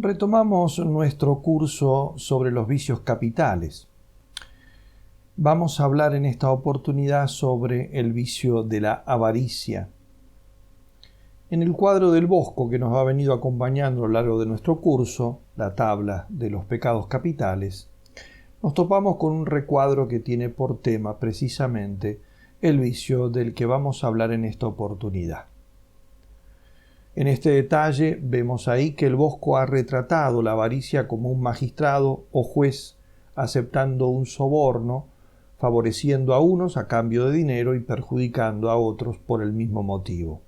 Retomamos nuestro curso sobre los vicios capitales. Vamos a hablar en esta oportunidad sobre el vicio de la avaricia. En el cuadro del Bosco que nos ha venido acompañando a lo largo de nuestro curso, la tabla de los pecados capitales, nos topamos con un recuadro que tiene por tema precisamente el vicio del que vamos a hablar en esta oportunidad. En este detalle vemos ahí que el Bosco ha retratado la avaricia como un magistrado o juez aceptando un soborno, favoreciendo a unos a cambio de dinero y perjudicando a otros por el mismo motivo.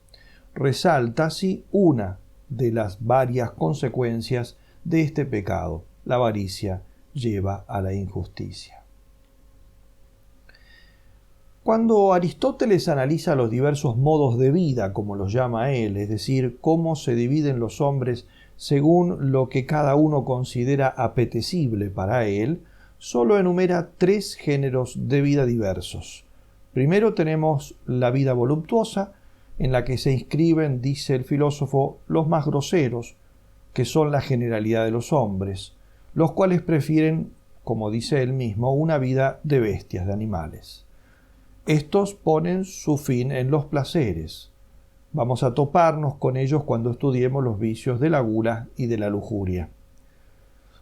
Resalta así una de las varias consecuencias de este pecado. La avaricia lleva a la injusticia. Cuando Aristóteles analiza los diversos modos de vida, como los llama él, es decir, cómo se dividen los hombres según lo que cada uno considera apetecible para él, solo enumera 3 géneros de vida diversos. Primero tenemos la vida voluptuosa, en la que se inscriben, dice el filósofo, los más groseros, que son la generalidad de los hombres, los cuales prefieren, como dice él mismo, una vida de bestias, de animales. Estos ponen su fin en los placeres. Vamos a toparnos con ellos cuando estudiemos los vicios de la gula y de la lujuria.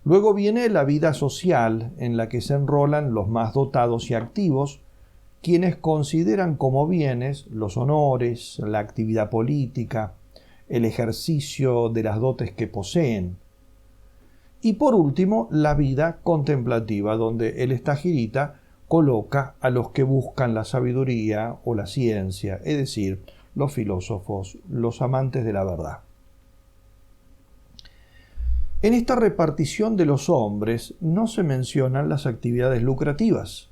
Luego viene la vida social, en la que se enrolan los más dotados y activos, quienes consideran como bienes los honores, la actividad política, el ejercicio de las dotes que poseen. Y por último, la vida contemplativa, donde el estagirita coloca a los que buscan la sabiduría o la ciencia, es decir, los filósofos, los amantes de la verdad. En esta repartición de los hombres no se mencionan las actividades lucrativas.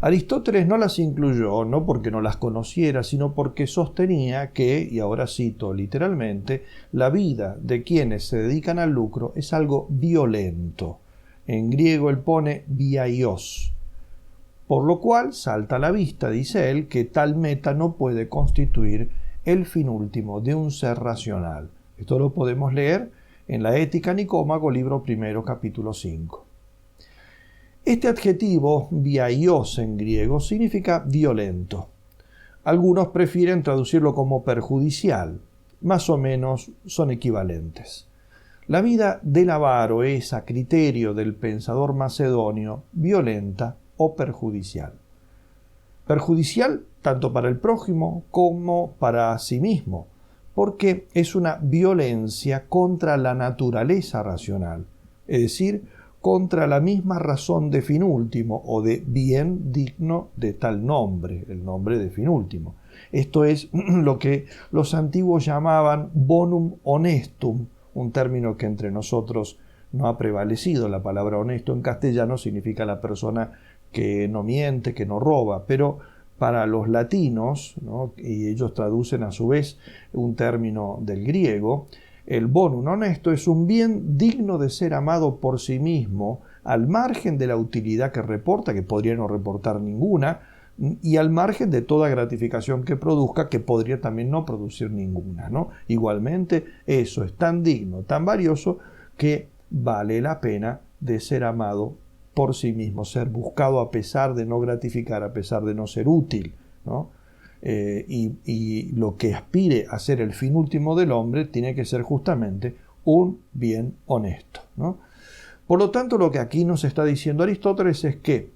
Aristóteles no las incluyó, no porque no las conociera, sino porque sostenía que, y ahora cito literalmente, la vida de quienes se dedican al lucro es algo violento. En griego él pone biaios. Por lo cual salta a la vista, dice él, que tal meta no puede constituir el fin último de un ser racional. Esto lo podemos leer en la Ética Nicómaco, libro primero, capítulo 5. Este adjetivo, biaios en griego, significa violento. Algunos prefieren traducirlo como perjudicial. Más o menos son equivalentes. La vida del avaro es, a criterio del pensador macedonio, violenta o perjudicial. Perjudicial tanto para el prójimo como para sí mismo, porque es una violencia contra la naturaleza racional, es decir, contra la misma razón de fin último o de bien digno de tal nombre, el nombre de fin último. Esto es lo que los antiguos llamaban bonum honestum, un término que entre nosotros no ha prevalecido. La palabra honesto en castellano significa la persona que no miente, que no roba, pero para los latinos, ¿no?, y ellos traducen a su vez un término del griego, el bonum honesto es un bien digno de ser amado por sí mismo, al margen de la utilidad que reporta, que podría no reportar ninguna, y al margen de toda gratificación que produzca, que podría también no producir ninguna, ¿no? Igualmente, eso es tan digno, tan valioso, que vale la pena de ser amado por sí mismo, ser buscado a pesar de no gratificar, a pesar de no ser útil, ¿no? Y lo que aspire a ser el fin último del hombre tiene que ser justamente un bien honesto, ¿no? Por lo tanto, lo que aquí nos está diciendo Aristóteles es que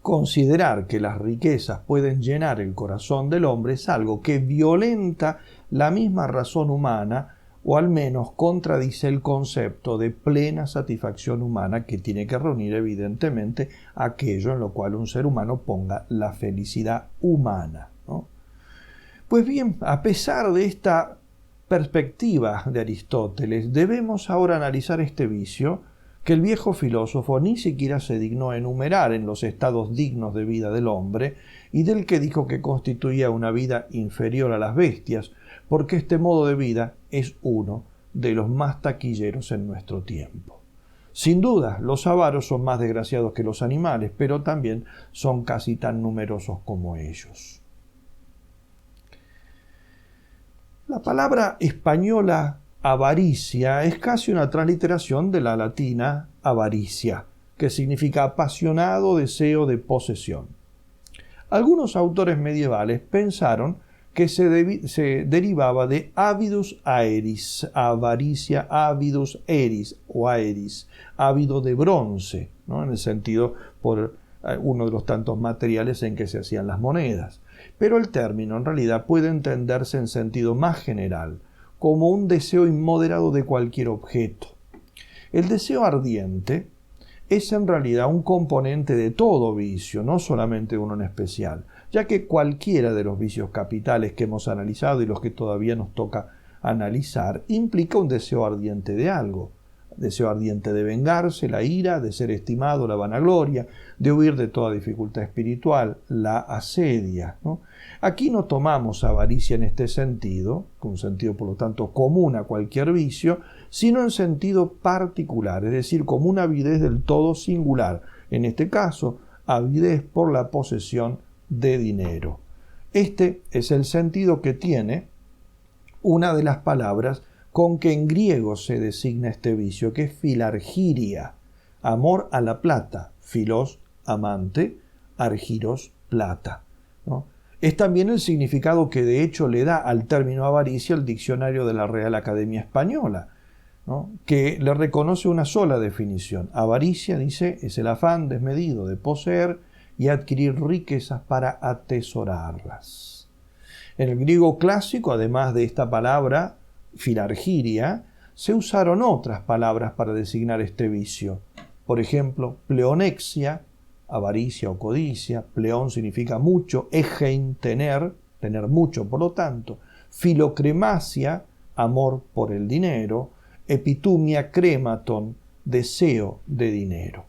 considerar que las riquezas pueden llenar el corazón del hombre es algo que violenta la misma razón humana, o al menos contradice el concepto de plena satisfacción humana que tiene que reunir evidentemente aquello en lo cual un ser humano ponga la felicidad humana, ¿no? Pues bien, a pesar de esta perspectiva de Aristóteles, debemos ahora analizar este vicio que el viejo filósofo ni siquiera se dignó enumerar en los estados dignos de vida del hombre y del que dijo que constituía una vida inferior a las bestias, porque este modo de vida es uno de los más taquilleros en nuestro tiempo. Sin duda, los avaros son más desgraciados que los animales, pero también son casi tan numerosos como ellos. La palabra española avaricia es casi una transliteración de la latina avaricia, que significa apasionado deseo de posesión. Algunos autores medievales pensaron que se derivaba de avidus aeris, avaricia, avidus eris o aeris, ávido de bronce, ¿no? En el sentido por uno de los tantos materiales en que se hacían las monedas. Pero el término en realidad puede entenderse en sentido más general, como un deseo inmoderado de cualquier objeto. El deseo ardiente es en realidad un componente de todo vicio, no solamente uno en especial, ya que cualquiera de los vicios capitales que hemos analizado y los que todavía nos toca analizar implica un deseo ardiente de algo. Deseo ardiente de vengarse, la ira, de ser estimado, la vanagloria, de huir de toda dificultad espiritual, la asedia, ¿no? Aquí no tomamos avaricia en este sentido, un sentido por lo tanto común a cualquier vicio, sino en sentido particular, es decir, como una avidez del todo singular, en este caso, avidez por la posesión de dinero. Este es el sentido que tiene una de las palabras con que en griego se designa este vicio, que es filargiria, amor a la plata, filos, amante, argiros, plata, ¿no? Es también el significado que de hecho le da al término avaricia el diccionario de la Real Academia Española, ¿no? Que le reconoce una sola definición. Avaricia, dice, es el afán desmedido de poseer y adquirir riquezas para atesorarlas. En el griego clásico, además de esta palabra, filargiria, se usaron otras palabras para designar este vicio. Por ejemplo, pleonexia, avaricia o codicia, pleón significa mucho, egein, tener mucho, por lo tanto, filocremacia, amor por el dinero, epitumia crematon, deseo de dinero.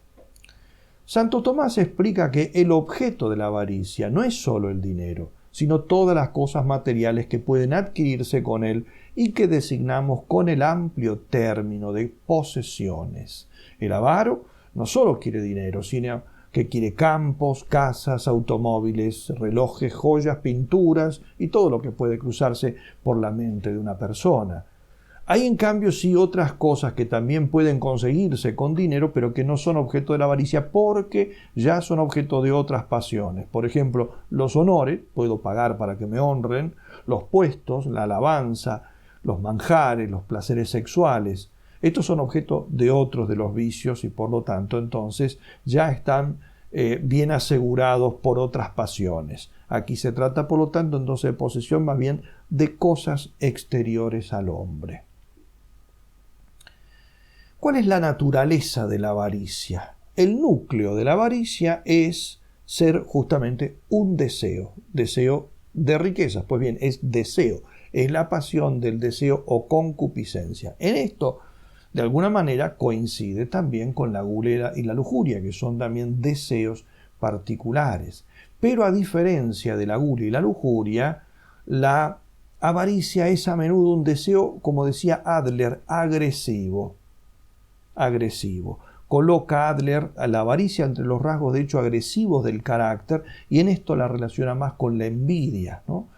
Santo Tomás explica que el objeto de la avaricia no es solo el dinero, sino todas las cosas materiales que pueden adquirirse con él y que designamos con el amplio término de posesiones. El avaro no solo quiere dinero, sino que quiere campos, casas, automóviles, relojes, joyas, pinturas y todo lo que puede cruzarse por la mente de una persona. Hay en cambio sí otras cosas que también pueden conseguirse con dinero, pero que no son objeto de la avaricia porque ya son objeto de otras pasiones. Por ejemplo, los honores, puedo pagar para que me honren, los puestos, la alabanza, los manjares, los placeres sexuales. Estos son objeto de otros de los vicios y por lo tanto entonces ya están bien asegurados por otras pasiones. Aquí se trata por lo tanto entonces de posesión más bien de cosas exteriores al hombre. ¿Cuál es la naturaleza de la avaricia? El núcleo de la avaricia es ser justamente un deseo de riquezas. Pues bien, es deseo, es la pasión del deseo o concupiscencia. En esto, de alguna manera, coincide también con la gula y la lujuria, que son también deseos particulares. Pero a diferencia de la gula y la lujuria, la avaricia es a menudo un deseo, como decía Adler, agresivo. Coloca Adler a la avaricia entre los rasgos de hecho agresivos del carácter y en esto la relaciona más con la envidia, ¿no?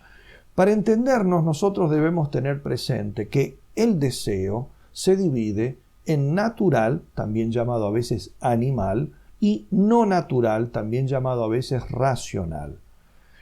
Para entendernos nosotros debemos tener presente que el deseo se divide en natural, también llamado a veces animal, y no natural, también llamado a veces racional.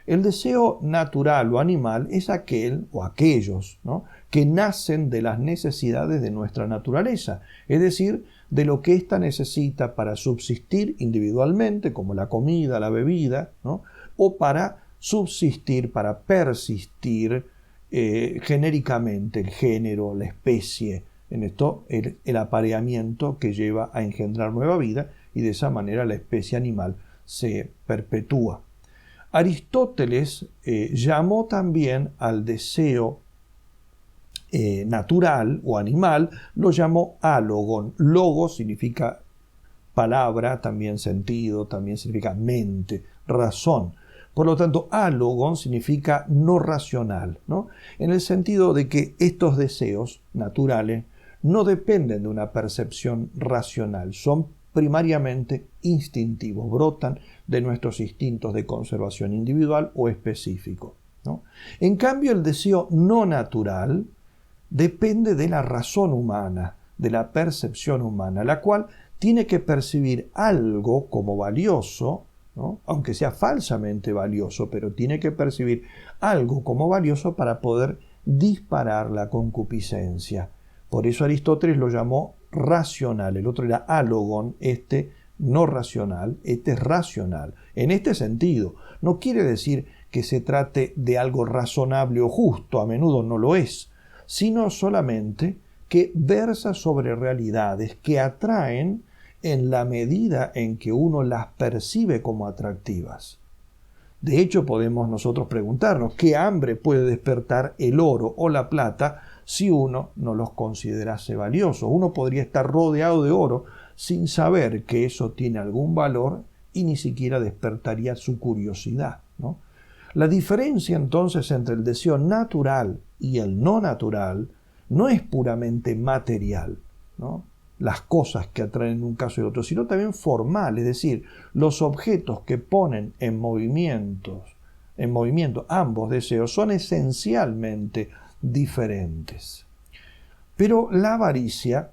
El deseo natural o animal es aquel o aquellos, ¿no?, que nacen de las necesidades de nuestra naturaleza, es decir, de lo que ésta necesita para subsistir individualmente, como la comida, la bebida, ¿no?, o para subsistir, para persistir genéricamente, el género, la especie, en esto el apareamiento que lleva a engendrar nueva vida y de esa manera la especie animal se perpetúa. Aristóteles llamó también al deseo natural o animal, lo llamó álogon. Logos significa palabra, también sentido, también significa mente, razón. Por lo tanto, álogon significa no racional, ¿no?, en el sentido de que estos deseos naturales no dependen de una percepción racional, son primariamente instintivos, brotan de nuestros instintos de conservación individual o específico, ¿no? En cambio, el deseo no natural depende de la razón humana, de la percepción humana, la cual tiene que percibir algo como valioso, ¿no? Aunque sea falsamente valioso, pero tiene que percibir algo como valioso para poder disparar la concupiscencia. Por eso Aristóteles lo llamó racional, el otro era álogon, este no racional, este es racional. En este sentido, no quiere decir que se trate de algo razonable o justo, a menudo no lo es, sino solamente que versa sobre realidades que atraen en la medida en que uno las percibe como atractivas. De hecho, podemos nosotros preguntarnos qué hambre puede despertar el oro o la plata si uno no los considerase valiosos. Uno podría estar rodeado de oro sin saber que eso tiene algún valor y ni siquiera despertaría su curiosidad, ¿no? La diferencia entonces entre el deseo natural y el no natural no es puramente material, ¿no? Las cosas que atraen en un caso y otro, sino también formal, es decir, los objetos que ponen en movimiento ambos deseos son esencialmente diferentes. Pero la avaricia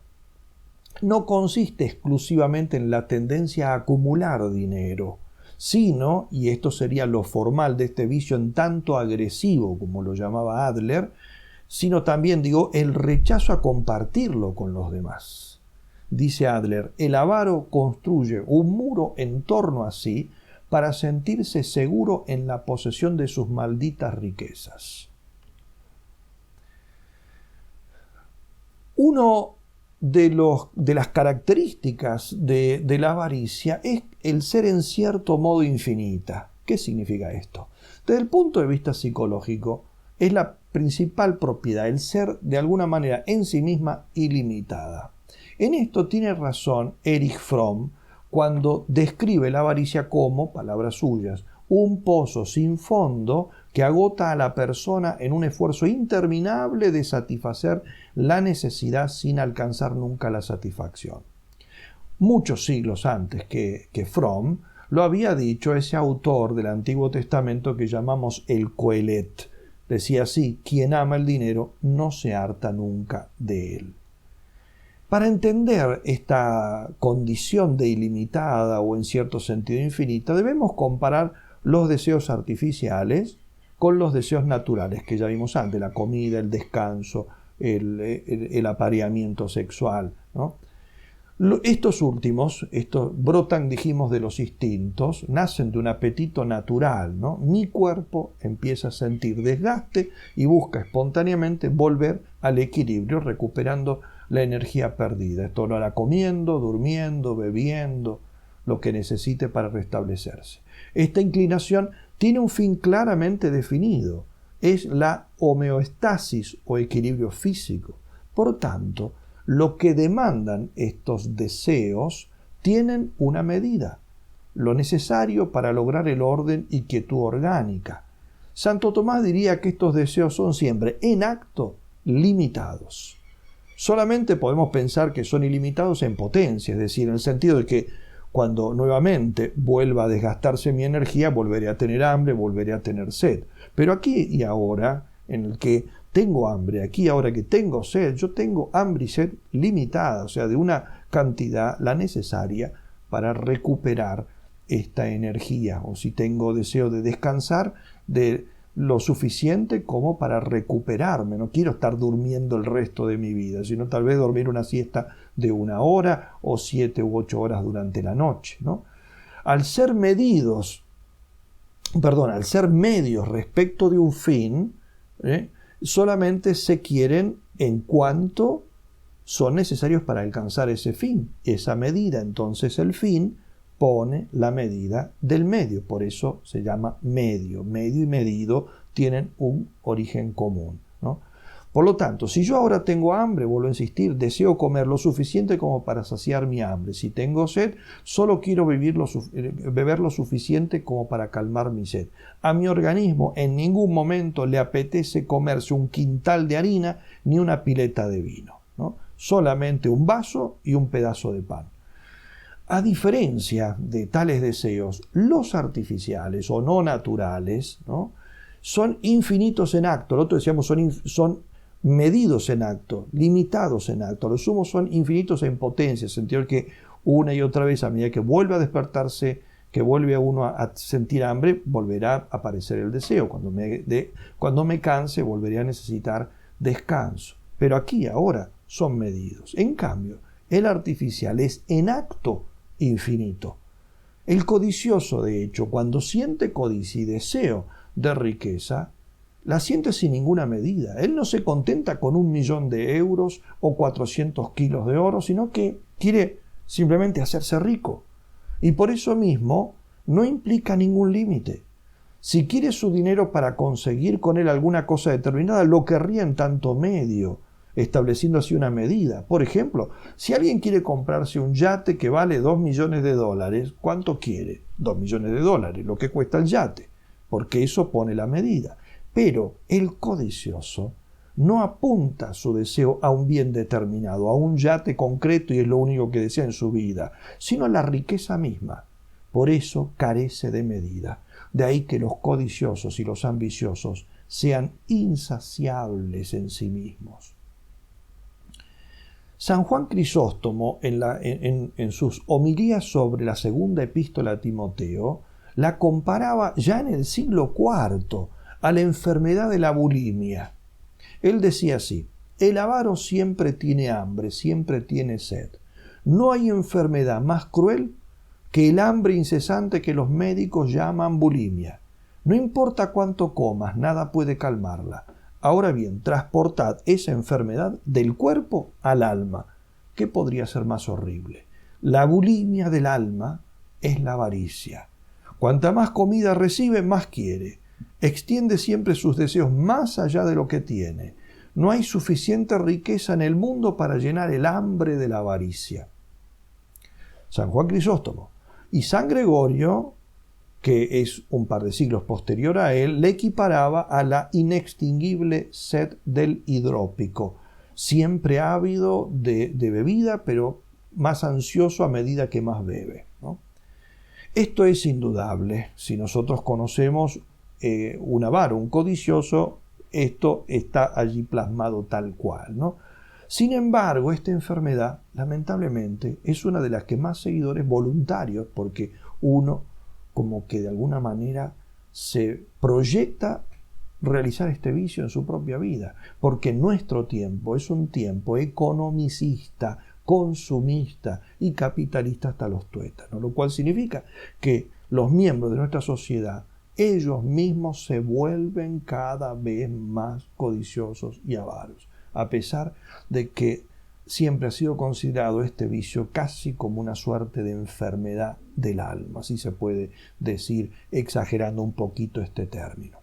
no consiste exclusivamente en la tendencia a acumular dinero, sino, y esto sería lo formal de este vicio en tanto agresivo como lo llamaba Adler, sino también, el rechazo a compartirlo con los demás. Dice Adler, el avaro construye un muro en torno a sí para sentirse seguro en la posesión de sus malditas riquezas. Uno de las características de la avaricia es el ser en cierto modo infinita. ¿Qué significa esto? Desde el punto de vista psicológico, es la principal propiedad, el ser de alguna manera en sí misma ilimitada. En esto tiene razón Erich Fromm cuando describe la avaricia como, palabras suyas, un pozo sin fondo que agota a la persona en un esfuerzo interminable de satisfacer la necesidad sin alcanzar nunca la satisfacción. Muchos siglos antes que Fromm lo había dicho ese autor del Antiguo Testamento que llamamos el Coelet. Decía así, quien ama el dinero no se harta nunca de él. Para entender esta condición de ilimitada o en cierto sentido infinita, debemos comparar los deseos artificiales con los deseos naturales que ya vimos antes, la comida, el descanso, el apareamiento sexual, ¿no? Estos últimos, brotan, dijimos, de los instintos, nacen de un apetito natural, ¿no? Mi cuerpo empieza a sentir desgaste y busca espontáneamente volver al equilibrio, recuperando la energía perdida. Esto lo hará comiendo, durmiendo, bebiendo, lo que necesite para restablecerse. Esta inclinación tiene un fin claramente definido. Es la homeostasis o equilibrio físico. Por tanto, lo que demandan estos deseos tienen una medida, lo necesario para lograr el orden y quietud orgánica. Santo Tomás diría que estos deseos son siempre, en acto, limitados. Solamente podemos pensar que son ilimitados en potencia, es decir, en el sentido de que cuando nuevamente vuelva a desgastarse mi energía, volveré a tener hambre, volveré a tener sed. Pero aquí y ahora, en el que tengo hambre, aquí ahora que tengo sed, yo tengo hambre y sed limitada, o sea, de una cantidad la necesaria para recuperar esta energía, o si tengo deseo de descansar, de lo suficiente como para recuperarme. No quiero estar durmiendo el resto de mi vida, sino tal vez dormir una siesta de 1 hora o 7 u 8 horas durante la noche, ¿no? Al ser medios respecto de un fin, solamente se quieren en cuanto son necesarios para alcanzar ese fin. Esa medida, entonces el fin pone la medida del medio, por eso se llama medio. Medio y medido tienen un origen común, ¿no? Por lo tanto, si yo ahora tengo hambre, vuelvo a insistir, deseo comer lo suficiente como para saciar mi hambre. Si tengo sed, solo quiero beber lo suficiente como para calmar mi sed. A mi organismo en ningún momento le apetece comerse un quintal de harina ni una pileta de vino, ¿no? Solamente un vaso y un pedazo de pan. A diferencia de tales deseos, los artificiales o no naturales, ¿no?, son infinitos en acto. Nosotros decíamos son medidos en acto, limitados en acto. Los sumo son infinitos en potencia, en el sentido que una y otra vez, a medida que vuelve a despertarse, que vuelve a uno a sentir hambre, volverá a aparecer el deseo. Cuando me canse, volveré a necesitar descanso. Pero aquí, ahora, son medidos. En cambio, el artificial es en acto infinito. El codicioso, de hecho, cuando siente codicia y deseo de riqueza, la siente sin ninguna medida. Él no se contenta con 1.000.000 de euros o 400 kilos de oro, sino que quiere simplemente hacerse rico. Y por eso mismo no implica ningún límite. Si quiere su dinero para conseguir con él alguna cosa determinada, lo querría en tanto medio, estableciendo así una medida. Por ejemplo, si alguien quiere comprarse un yate que vale 2 millones de dólares, ¿cuánto quiere? 2 millones de dólares, lo que cuesta el yate, porque eso pone la medida. Pero el codicioso no apunta su deseo a un bien determinado, a un yate concreto y es lo único que desea en su vida, sino a la riqueza misma. Por eso carece de medida. De ahí que los codiciosos y los ambiciosos sean insaciables en sí mismos. San Juan Crisóstomo, en sus homilías sobre la segunda epístola a Timoteo, la comparaba ya en el siglo IV a la enfermedad de la bulimia. Él decía así: el avaro siempre tiene hambre, siempre tiene sed. No hay enfermedad más cruel que el hambre incesante que los médicos llaman bulimia. No importa cuánto comas, nada puede calmarla. Ahora bien, transportad esa enfermedad del cuerpo al alma. ¿Qué podría ser más horrible? La bulimia del alma es la avaricia. Cuanta más comida recibe, más quiere. Extiende siempre sus deseos más allá de lo que tiene. No hay suficiente riqueza en el mundo para llenar el hambre de la avaricia. San Juan Crisóstomo. Y San Gregorio, que es un par de siglos posterior a él, le equiparaba a la inextinguible sed del hidrópico, siempre ávido de bebida, pero más ansioso a medida que más bebe, ¿no? Esto es indudable. Si nosotros conocemos un avaro, un codicioso, esto está allí plasmado tal cual, ¿no? Sin embargo, esta enfermedad, lamentablemente, es una de las que más seguidores voluntarios, porque uno como que de alguna manera se proyecta realizar este vicio en su propia vida, porque nuestro tiempo es un tiempo economicista, consumista y capitalista hasta los tuétanos, lo cual significa que los miembros de nuestra sociedad, ellos mismos se vuelven cada vez más codiciosos y avaros, a pesar de que siempre ha sido considerado este vicio casi como una suerte de enfermedad del alma, así se puede decir, exagerando un poquito este término.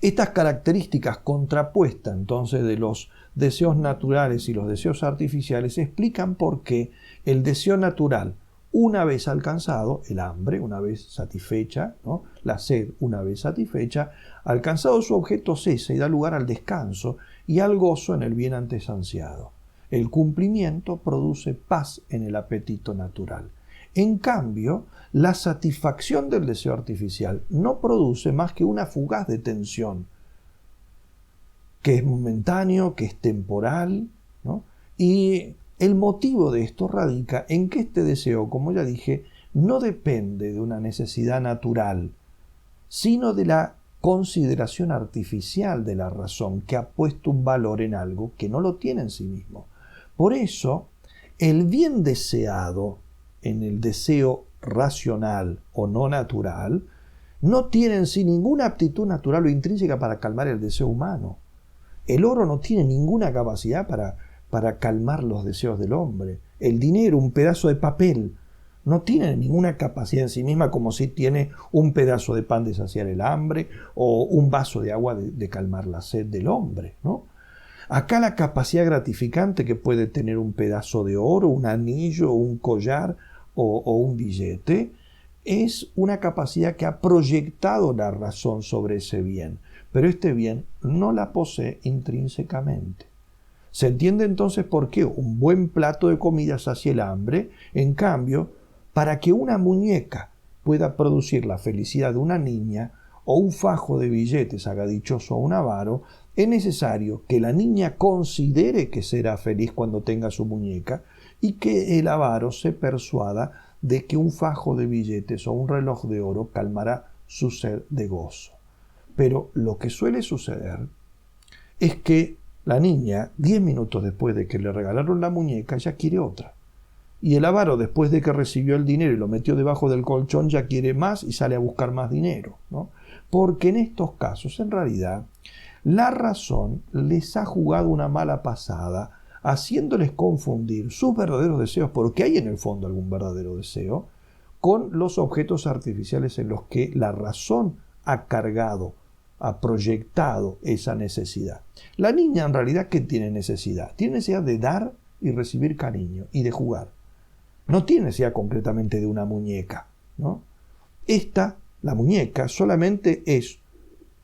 Estas características contrapuestas entonces de los deseos naturales y los deseos artificiales explican por qué el deseo natural, una vez alcanzado, el hambre, una vez satisfecha, ¿no? La sed, una vez satisfecha, alcanzado su objeto cesa y da lugar al descanso y al gozo en el bien antes ansiado. El cumplimiento produce paz en el apetito natural. En cambio, la satisfacción del deseo artificial no produce más que una fugaz de tensión, que es momentáneo, que es temporal, ¿no? Y el motivo de esto radica en que este deseo, como ya dije, no depende de una necesidad natural, sino de la consideración artificial de la razón, que ha puesto un valor en algo que no lo tiene en sí mismo. Por eso, el bien deseado en el deseo racional o no natural no tiene en sí ninguna aptitud natural o intrínseca para calmar el deseo humano. El oro no tiene ninguna capacidad para calmar los deseos del hombre. El dinero, un pedazo de papel, no tiene ninguna capacidad en sí misma como si tiene un pedazo de pan de saciar el hambre o un vaso de agua de calmar la sed del hombre, ¿no? Acá la capacidad gratificante que puede tener un pedazo de oro, un anillo, un collar o un billete, es una capacidad que ha proyectado la razón sobre ese bien, pero este bien no la posee intrínsecamente. Se entiende entonces por qué un buen plato de comida sacia el hambre. En cambio, para que una muñeca pueda producir la felicidad de una niña o un fajo de billetes haga dichoso a un avaro, es necesario que la niña considere que será feliz cuando tenga su muñeca y que el avaro se persuada de que un fajo de billetes o un reloj de oro calmará su sed de gozo. Pero lo que suele suceder es que la niña, 10 minutos después de que le regalaron la muñeca, ya quiere otra. Y el avaro, después de que recibió el dinero y lo metió debajo del colchón, ya quiere más y sale a buscar más dinero, ¿no? Porque en estos casos, en realidad, la razón les ha jugado una mala pasada, haciéndoles confundir sus verdaderos deseos, porque hay en el fondo algún verdadero deseo, con los objetos artificiales en los que la razón ha cargado, ha proyectado esa necesidad. La niña, en realidad, ¿qué tiene necesidad? Tiene necesidad de dar y recibir cariño y de jugar. No tiene necesidad concretamente de una muñeca, ¿no? La muñeca, solamente es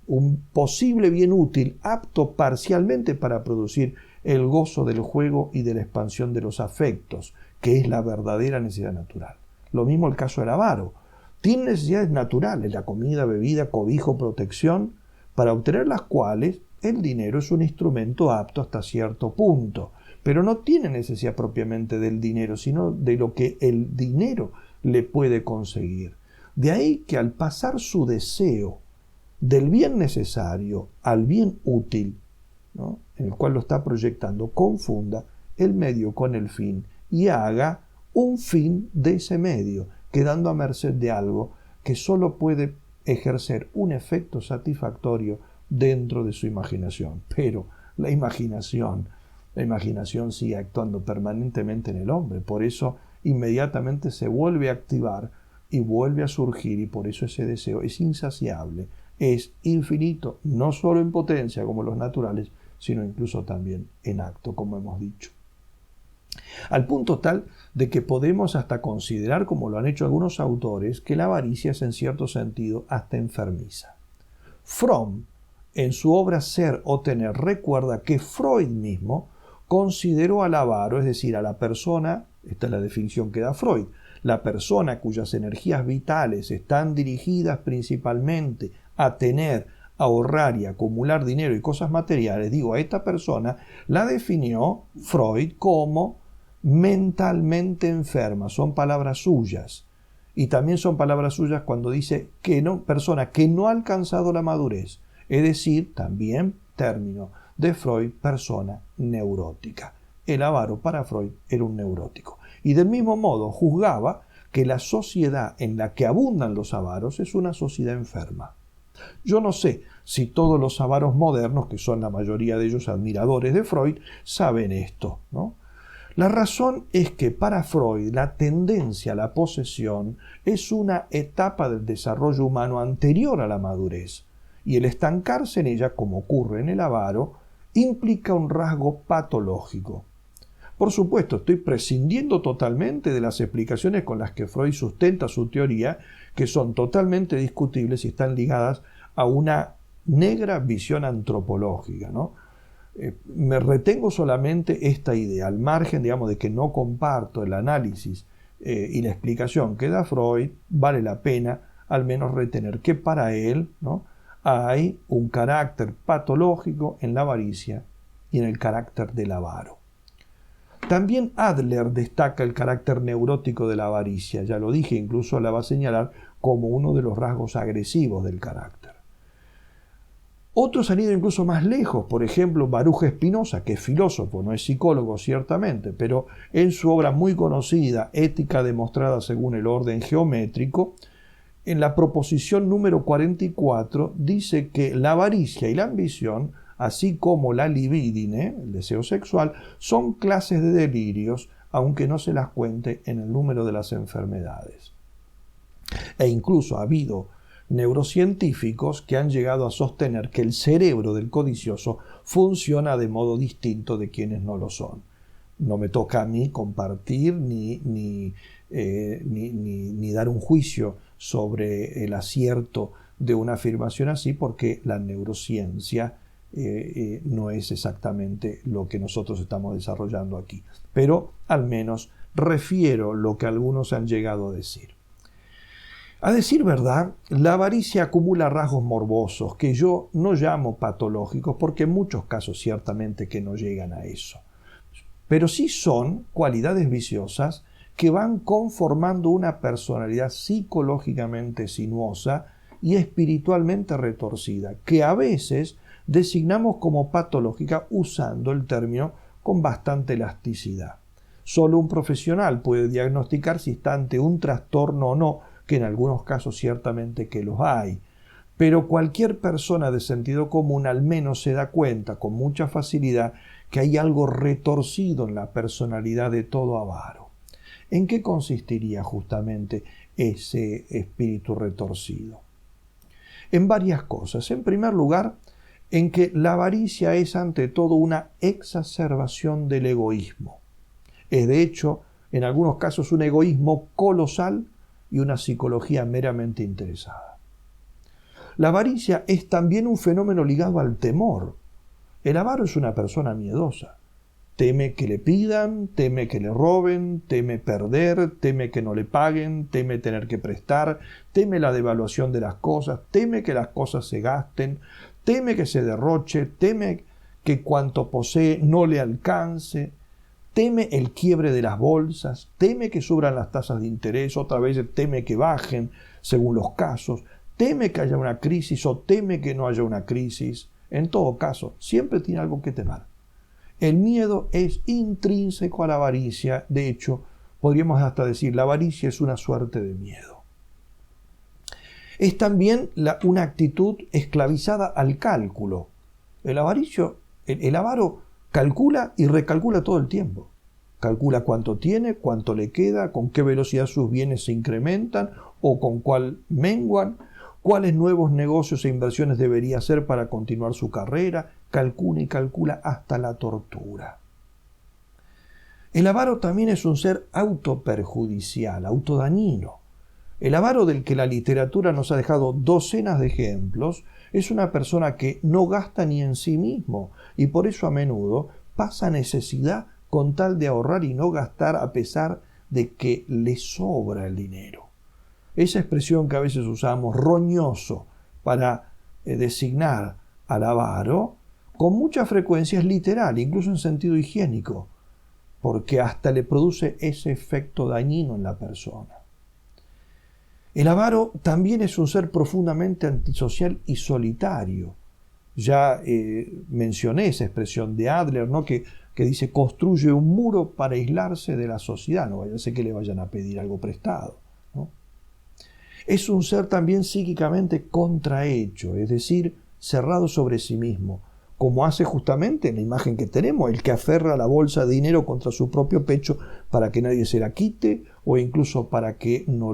un posible bien útil, apto parcialmente para producir el gozo del juego y de la expansión de los afectos, que es la verdadera necesidad natural. Lo mismo el caso del avaro. Tiene necesidades naturales, la comida, bebida, cobijo, protección, para obtener las cuales el dinero es un instrumento apto hasta cierto punto. Pero no tiene necesidad propiamente del dinero, sino de lo que el dinero le puede conseguir. De ahí que al pasar su deseo del bien necesario al bien útil, ¿no?, en el cual lo está proyectando, confunda el medio con el fin y haga un fin de ese medio, quedando a merced de algo que solo puede ejercer un efecto satisfactorio dentro de su imaginación. Pero la imaginación sigue actuando permanentemente en el hombre, por eso inmediatamente se vuelve a activar y vuelve a surgir, y por eso ese deseo es insaciable, es infinito, no solo en potencia como los naturales, sino incluso también en acto, como hemos dicho. Al punto tal de que podemos hasta considerar, como lo han hecho algunos autores, que la avaricia es en cierto sentido hasta enfermiza. Fromm, en su obra Ser o Tener, recuerda que Freud mismo consideró al avaro, es decir, a la persona, esta es la definición que da Freud, la persona cuyas energías vitales están dirigidas principalmente a tener, ahorrar y acumular dinero y cosas materiales, a esta persona la definió Freud como mentalmente enferma. Son palabras suyas. Y también son palabras suyas cuando dice que persona que no ha alcanzado la madurez. Es decir, también término de Freud, persona neurótica. El avaro para Freud era un neurótico. Y del mismo modo juzgaba que la sociedad en la que abundan los avaros es una sociedad enferma. Yo no sé si todos los avaros modernos, que son la mayoría de ellos admiradores de Freud, saben esto, ¿no? La razón es que para Freud la tendencia a la posesión es una etapa del desarrollo humano anterior a la madurez, y el estancarse en ella, como ocurre en el avaro, implica un rasgo patológico. Por supuesto, estoy prescindiendo totalmente de las explicaciones con las que Freud sustenta su teoría, que son totalmente discutibles y están ligadas a una negra visión antropológica, ¿no? Me retengo solamente esta idea, al margen, de que no comparto el análisis y la explicación que da Freud. Vale la pena al menos retener que para él, ¿no?, hay un carácter patológico en la avaricia y en el carácter del avaro. También Adler destaca el carácter neurótico de la avaricia, ya lo dije, incluso la va a señalar como uno de los rasgos agresivos del carácter. Otros han ido incluso más lejos, por ejemplo Baruch Spinoza, que es filósofo, no es psicólogo ciertamente, pero en su obra muy conocida, Ética demostrada según el orden geométrico, en la proposición número 44 dice que la avaricia y la ambición, así como la libidine, el deseo sexual, son clases de delirios, aunque no se las cuente en el número de las enfermedades. E incluso ha habido neurocientíficos que han llegado a sostener que el cerebro del codicioso funciona de modo distinto de quienes no lo son. No me toca a mí compartir ni dar un juicio sobre el acierto de una afirmación así, porque la neurociencia no es exactamente lo que nosotros estamos desarrollando aquí. Pero al menos refiero lo que algunos han llegado a decir. A decir verdad, la avaricia acumula rasgos morbosos que yo no llamo patológicos porque en muchos casos ciertamente que no llegan a eso. Pero sí son cualidades viciosas que van conformando una personalidad psicológicamente sinuosa y espiritualmente retorcida, que a veces designamos como patológica usando el término con bastante elasticidad. Solo un profesional puede diagnosticar si está ante un trastorno o no, que en algunos casos ciertamente que los hay. Pero cualquier persona de sentido común al menos se da cuenta con mucha facilidad que hay algo retorcido en la personalidad de todo avaro. ¿En qué consistiría justamente ese espíritu retorcido? En varias cosas. En primer lugar, en que la avaricia es ante todo una exacerbación del egoísmo. Es de hecho, en algunos casos, un egoísmo colosal y una psicología meramente interesada. La avaricia es también un fenómeno ligado al temor. El avaro es una persona miedosa. Teme que le pidan, teme que le roben, teme perder, teme que no le paguen, teme tener que prestar, teme la devaluación de las cosas, teme que las cosas se gasten, teme que se derroche, teme que cuanto posee no le alcance, teme el quiebre de las bolsas, teme que suban las tasas de interés, otra vez teme que bajen según los casos, teme que haya una crisis o teme que no haya una crisis. En todo caso, siempre tiene algo que temer. El miedo es intrínseco a la avaricia. De hecho, podríamos hasta decir, la avaricia es una suerte de miedo. Es también una actitud esclavizada al cálculo. El avaro calcula y recalcula todo el tiempo. Calcula cuánto tiene, cuánto le queda, con qué velocidad sus bienes se incrementan o con cuál menguan, cuáles nuevos negocios e inversiones debería hacer para continuar su carrera. Calcula y calcula hasta la tortura. El avaro también es un ser autoperjudicial, autodañino. El avaro, del que la literatura nos ha dejado docenas de ejemplos, es una persona que no gasta ni en sí mismo y por eso a menudo pasa necesidad con tal de ahorrar y no gastar a pesar de que le sobra el dinero. Esa expresión que a veces usamos, roñoso, para designar al avaro, con mucha frecuencia es literal, incluso en sentido higiénico, porque hasta le produce ese efecto dañino en la persona. El avaro también es un ser profundamente antisocial y solitario. Ya mencioné esa expresión de Adler, ¿no? que dice construye un muro para aislarse de la sociedad, no vaya a ser que le vayan a pedir algo prestado, ¿no? Es un ser también psíquicamente contrahecho, es decir, cerrado sobre sí mismo, como hace justamente en la imagen que tenemos, el que aferra la bolsa de dinero contra su propio pecho para que nadie se la quite o incluso para que no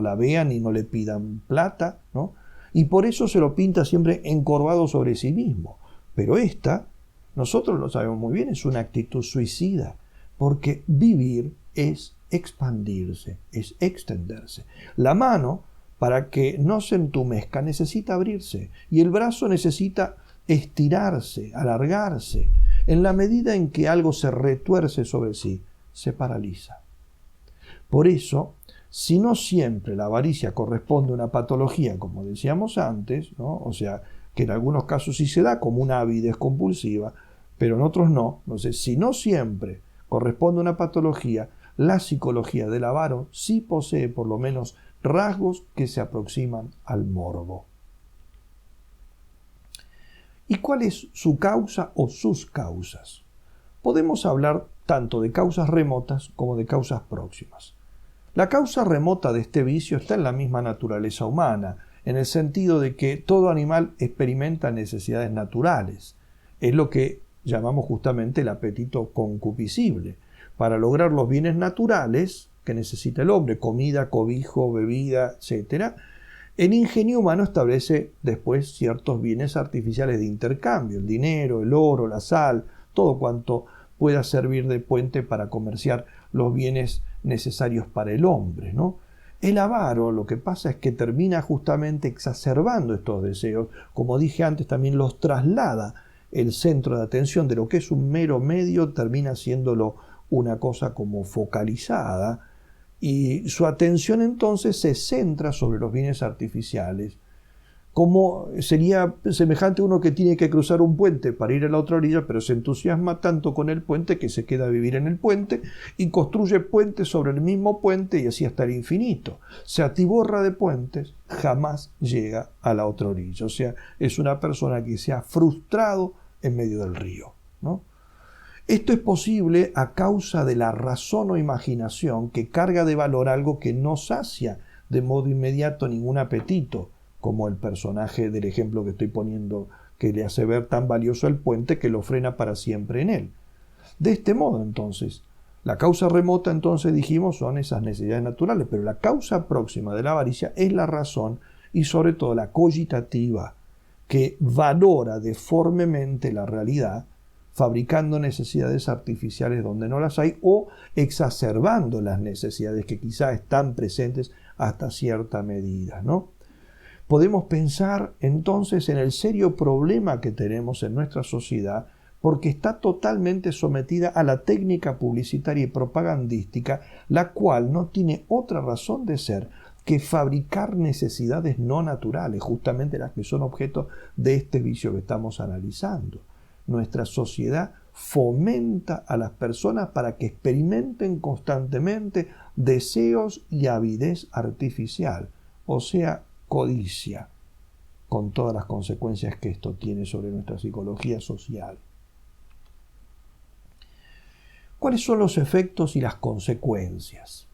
la vean y no le pidan plata, ¿no? Y por eso se lo pinta siempre encorvado sobre sí mismo. Pero esta, nosotros lo sabemos muy bien, es una actitud suicida, porque vivir es expandirse, es extenderse. La mano, para que no se entumezca, necesita abrirse y el brazo necesita estirarse, alargarse. En la medida en que algo se retuerce sobre sí, se paraliza. Por eso, si no siempre la avaricia corresponde a una patología, como decíamos antes, ¿no? O sea, que en algunos casos sí se da como una avidez compulsiva, pero en otros no. Entonces, si no siempre corresponde a una patología, la psicología del avaro sí posee por lo menos rasgos que se aproximan al morbo. ¿Y cuál es su causa o sus causas? Podemos hablar tanto de causas remotas como de causas próximas. La causa remota de este vicio está en la misma naturaleza humana, en el sentido de que todo animal experimenta necesidades naturales. Es lo que llamamos justamente el apetito concupiscible. Para lograr los bienes naturales que necesita el hombre, comida, cobijo, bebida, etc., el ingenio humano establece después ciertos bienes artificiales de intercambio, el dinero, el oro, la sal, todo cuanto pueda servir de puente para comerciar los bienes necesarios para el hombre, ¿no? El avaro lo que pasa es que termina justamente exacerbando estos deseos, como dije antes, también los traslada el centro de atención de lo que es un mero medio, termina haciéndolo una cosa como focalizada Y su atención entonces se centra sobre los bienes artificiales, como sería semejante a uno que tiene que cruzar un puente para ir a la otra orilla, pero se entusiasma tanto con el puente que se queda a vivir en el puente y construye puentes sobre el mismo puente y así hasta el infinito. Se atiborra de puentes, jamás llega a la otra orilla. O sea, es una persona que se ha frustrado en medio del río, ¿no? Esto es posible a causa de la razón o imaginación que carga de valor algo que no sacia de modo inmediato ningún apetito, como el personaje del ejemplo que estoy poniendo, que le hace ver tan valioso el puente que lo frena para siempre en él. De este modo, entonces, la causa remota, entonces dijimos, son esas necesidades naturales, pero la causa próxima de la avaricia es la razón y sobre todo la cogitativa, que valora deformemente la realidad, fabricando necesidades artificiales donde no las hay o exacerbando las necesidades que quizá están presentes hasta cierta medida, ¿no? Podemos pensar entonces en el serio problema que tenemos en nuestra sociedad porque está totalmente sometida a la técnica publicitaria y propagandística, la cual no tiene otra razón de ser que fabricar necesidades no naturales, justamente las que son objeto de este vicio que estamos analizando. Nuestra sociedad fomenta a las personas para que experimenten constantemente deseos y avidez artificial, o sea, codicia, con todas las consecuencias que esto tiene sobre nuestra psicología social. ¿Cuáles son los efectos y las consecuencias?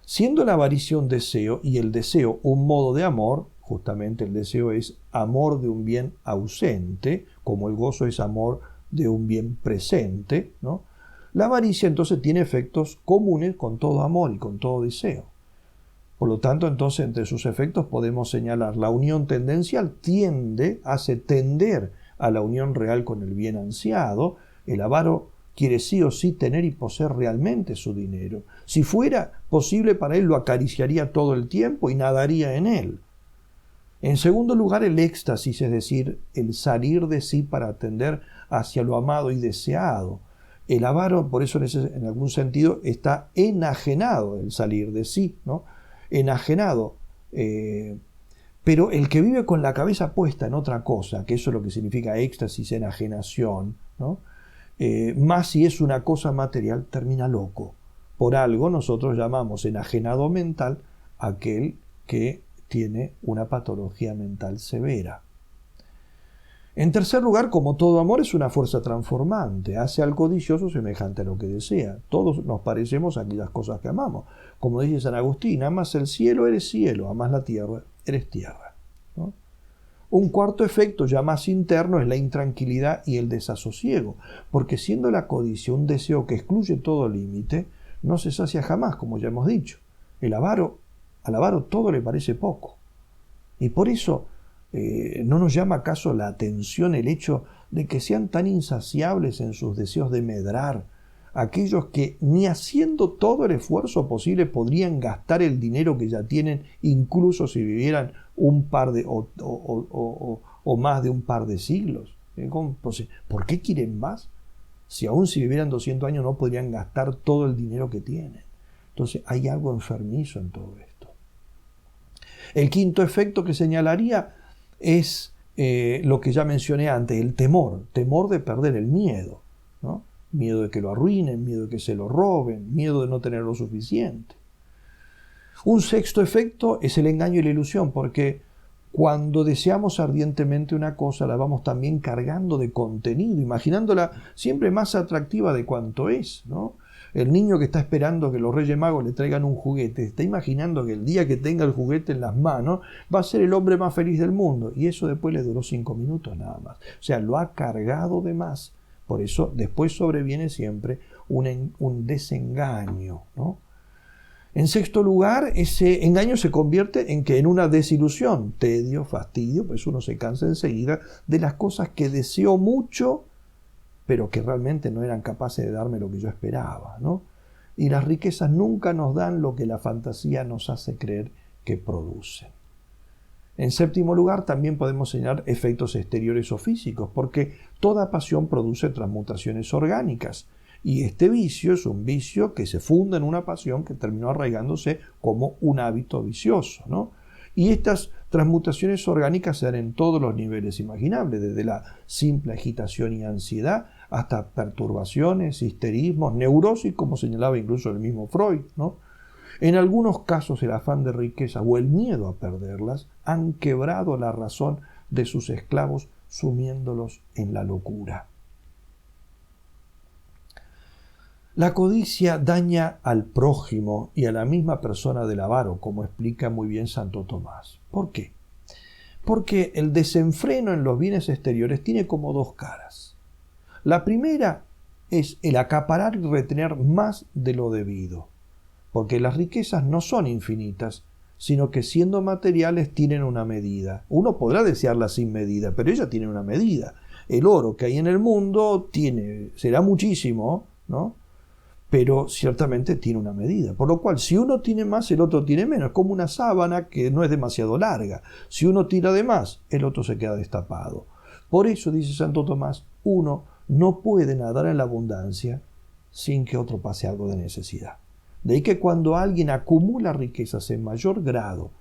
Siendo la avaricia un deseo y el deseo un modo de amor, justamente el deseo es amor de un bien ausente, como el gozo es amor de un bien presente, ¿no? La avaricia entonces tiene efectos comunes con todo amor y con todo deseo. Por lo tanto, entonces, entre sus efectos podemos señalar la unión tendencial hace tender a la unión real con el bien ansiado. El avaro quiere sí o sí tener y poseer realmente su dinero. Si fuera posible para él, lo acariciaría todo el tiempo y nadaría en él. En segundo lugar, el éxtasis, es decir, el salir de sí para atender hacia lo amado y deseado. El avaro, por eso en algún sentido, está enajenado el salir de sí, ¿no? Enajenado, pero el que vive con la cabeza puesta en otra cosa, que eso es lo que significa éxtasis, enajenación, ¿no? Más si es una cosa material, termina loco. Por algo nosotros llamamos enajenado mental aquel que tiene una patología mental severa. En tercer lugar, como todo amor es una fuerza transformante, hace al codicioso semejante a lo que desea. Todos nos parecemos a aquellas cosas que amamos. Como dice San Agustín, amas el cielo, eres cielo, amas la tierra, eres tierra, ¿no? Un cuarto efecto ya más interno es la intranquilidad y el desasosiego, porque siendo la codicia un deseo que excluye todo límite, no se sacia jamás, como ya hemos dicho. Al avaro todo le parece poco. Y por eso ¿no nos llama acaso la atención el hecho de que sean tan insaciables en sus deseos de medrar aquellos que ni haciendo todo el esfuerzo posible podrían gastar el dinero que ya tienen, incluso si vivieran un par de o más de un par de siglos? Entonces, ¿por qué quieren más? Si aún si vivieran 200 años no podrían gastar todo el dinero que tienen. Entonces hay algo enfermizo en todo esto. El quinto efecto que señalaría es lo que ya mencioné antes, el temor de perder, el miedo, ¿no? Miedo de que lo arruinen, miedo de que se lo roben, miedo de no tener lo suficiente. Un sexto efecto es el engaño y la ilusión, porque cuando deseamos ardientemente una cosa, la vamos también cargando de contenido, imaginándola siempre más atractiva de cuanto es, ¿no? El niño que está esperando que los Reyes Magos le traigan un juguete, está imaginando que el día que tenga el juguete en las manos va a ser el hombre más feliz del mundo. Y eso después le duró 5 minutos nada más. O sea, lo ha cargado de más. Por eso después sobreviene siempre un desengaño, ¿no? En sexto lugar, ese engaño se convierte en una desilusión, tedio, fastidio, pues uno se cansa enseguida de las cosas que deseó mucho, pero que realmente no eran capaces de darme lo que yo esperaba, ¿no? Y las riquezas nunca nos dan lo que la fantasía nos hace creer que producen. En séptimo lugar, también podemos señalar efectos exteriores o físicos, porque toda pasión produce transmutaciones orgánicas. Y este vicio es un vicio que se funda en una pasión que terminó arraigándose como un hábito vicioso, ¿no? Y estas transmutaciones orgánicas se dan en todos los niveles imaginables, desde la simple agitación y ansiedad hasta perturbaciones, histerismos, neurosis, como señalaba incluso el mismo Freud, ¿no? En algunos casos el afán de riqueza o el miedo a perderlas han quebrado la razón de sus esclavos, sumiéndolos en la locura. La codicia daña al prójimo y a la misma persona del avaro, como explica muy bien Santo Tomás. ¿Por qué? Porque el desenfreno en los bienes exteriores tiene como dos caras. La primera es el acaparar y retener más de lo debido, porque las riquezas no son infinitas, sino que siendo materiales tienen una medida. Uno podrá desearlas sin medida, pero ellas tienen una medida. El oro que hay en el mundo será muchísimo, ¿no? Pero ciertamente tiene una medida. Por lo cual, si uno tiene más, el otro tiene menos. Es como una sábana que no es demasiado larga. Si uno tira de más, el otro se queda destapado. Por eso, dice Santo Tomás, uno no puede nadar en la abundancia sin que otro pase algo de necesidad. De ahí que cuando alguien acumula riquezas en mayor grado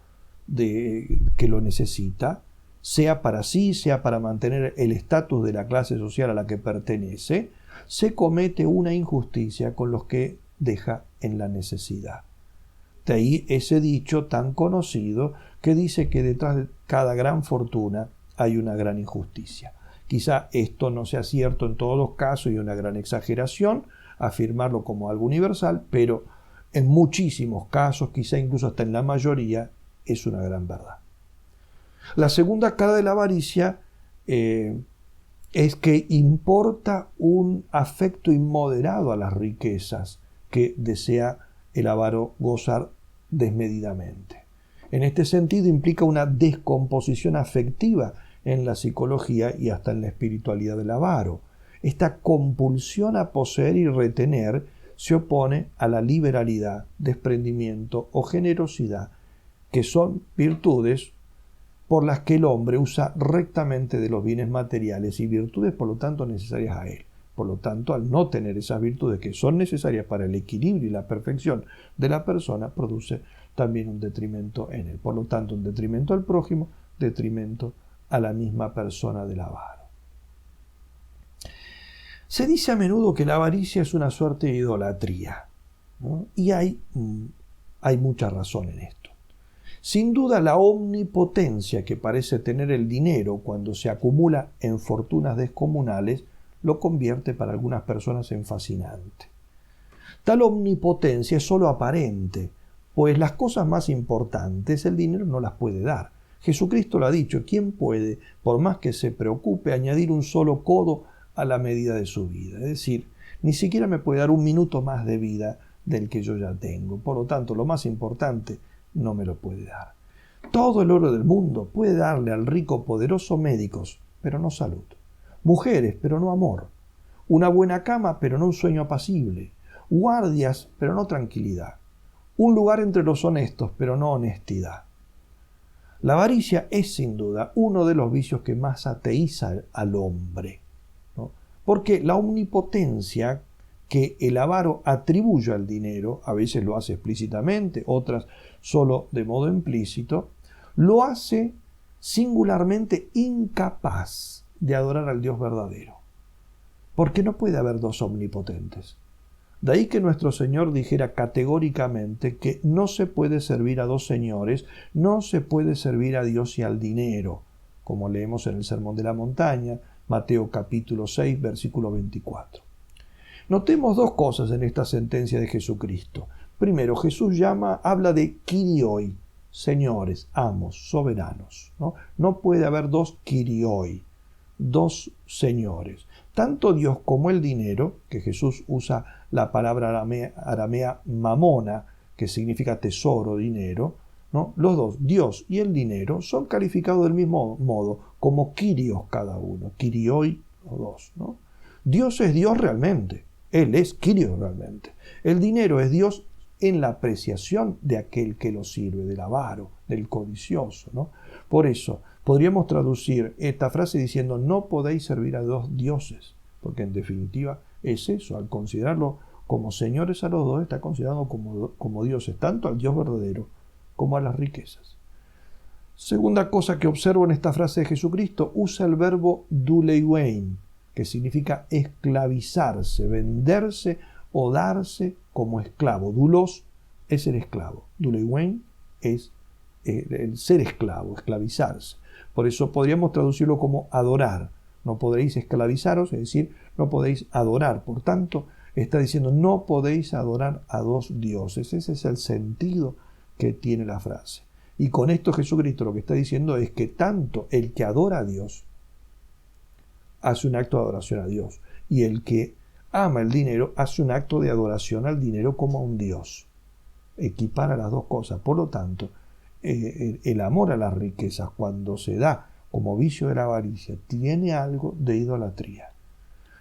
de que lo necesita, sea para sí, sea para mantener el estatus de la clase social a la que pertenece, se comete una injusticia con los que deja en la necesidad. De ahí ese dicho tan conocido que dice que detrás de cada gran fortuna hay una gran injusticia. Quizá esto no sea cierto en todos los casos y una gran exageración afirmarlo como algo universal, pero en muchísimos casos, quizá incluso hasta en la mayoría, es una gran verdad. La segunda cara de la avaricia es que importa un afecto inmoderado a las riquezas que desea el avaro gozar desmedidamente. En este sentido implica una descomposición afectiva en la psicología y hasta en la espiritualidad del avaro. Esta compulsión a poseer y retener se opone a la liberalidad, desprendimiento o generosidad, que son virtudes por las que el hombre usa rectamente de los bienes materiales y virtudes, por lo tanto, necesarias a él. Por lo tanto, al no tener esas virtudes que son necesarias para el equilibrio y la perfección de la persona, produce también un detrimento en él. Por lo tanto, un detrimento al prójimo, detrimento a la misma persona del avaro. Se dice a menudo que la avaricia es una suerte de idolatría, ¿no? Y hay mucha razón en esto. Sin duda, la omnipotencia que parece tener el dinero cuando se acumula en fortunas descomunales lo convierte para algunas personas en fascinante. Tal omnipotencia es solo aparente, pues las cosas más importantes el dinero no las puede dar. Jesucristo lo ha dicho: ¿quién puede, por más que se preocupe, añadir un solo codo a la medida de su vida? Es decir, ni siquiera me puede dar un minuto más de vida del que yo ya tengo. Por lo tanto, lo más importante no me lo puede dar. Todo el oro del mundo puede darle al rico poderoso médicos, pero no salud. Mujeres, pero no amor. Una buena cama, pero no un sueño apacible. Guardias, pero no tranquilidad. Un lugar entre los honestos, pero no honestidad. La avaricia es sin duda uno de los vicios que más ateiza al hombre, ¿no? Porque la omnipotencia que el avaro atribuye al dinero, a veces lo hace explícitamente, otras solo de modo implícito, lo hace singularmente incapaz de adorar al Dios verdadero. Porque no puede haber dos omnipotentes. De ahí que nuestro Señor dijera categóricamente que no se puede servir a dos señores, no se puede servir a Dios y al dinero, como leemos en el Sermón de la Montaña, Mateo capítulo 6, versículo 24. Notemos dos cosas en esta sentencia de Jesucristo. Primero, Jesús habla de Kyrioi, señores, amos, soberanos, ¿no? No puede haber dos Kyrioi, dos señores. Tanto Dios como el dinero, que Jesús usa la palabra aramea mamona, que significa tesoro, dinero, ¿no? Los dos, Dios y el dinero, son calificados del mismo modo, como Kyrios cada uno, Kyrioi los dos, ¿no? Dios es Dios realmente, Él es Kyrios realmente. El dinero es Dios en la apreciación de aquel que lo sirve, del avaro, del codicioso, ¿no? Por eso, podríamos traducir esta frase diciendo: no podéis servir a dos dioses, porque en definitiva es eso, al considerarlo como señores a los dos, está considerando como dioses, tanto al Dios verdadero como a las riquezas. Segunda cosa que observo en esta frase de Jesucristo, usa el verbo douleiwein, que significa esclavizarse, venderse o darse como esclavo. Doulos es el esclavo, douleiwein es el ser esclavo, esclavizarse. Por eso podríamos traducirlo como adorar. No podréis esclavizaros, es decir, no podéis adorar. Por tanto, está diciendo, no podéis adorar a dos dioses. Ese es el sentido que tiene la frase. Y con esto Jesucristo lo que está diciendo es que tanto el que adora a Dios hace un acto de adoración a Dios, y el que ama el dinero hace un acto de adoración al dinero como a un Dios. Equipara las dos cosas. Por lo tanto, el amor a las riquezas, cuando se da como vicio de la avaricia, tiene algo de idolatría.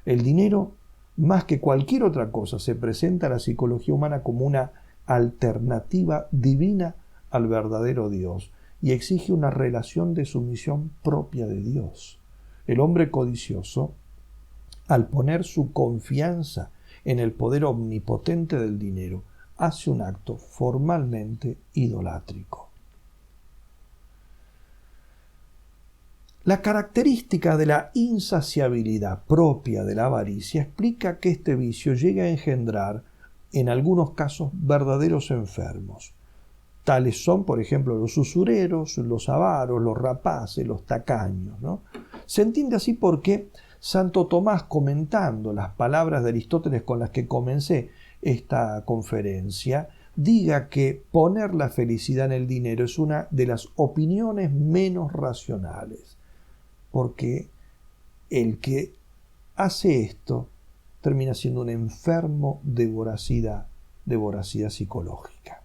El dinero, más que cualquier otra cosa, se presenta a la psicología humana como una alternativa divina al verdadero Dios y exige una relación de sumisión propia de Dios. El hombre codicioso, al poner su confianza en el poder omnipotente del dinero, hace un acto formalmente idolátrico. La característica de la insaciabilidad propia de la avaricia explica que este vicio llega a engendrar, en algunos casos, verdaderos enfermos. Tales son, por ejemplo, los usureros, los avaros, los rapaces, los tacaños, ¿no? Se entiende así porque Santo Tomás, comentando las palabras de Aristóteles con las que comencé esta conferencia, diga que poner la felicidad en el dinero es una de las opiniones menos racionales, porque el que hace esto termina siendo un enfermo de voracidad psicológica.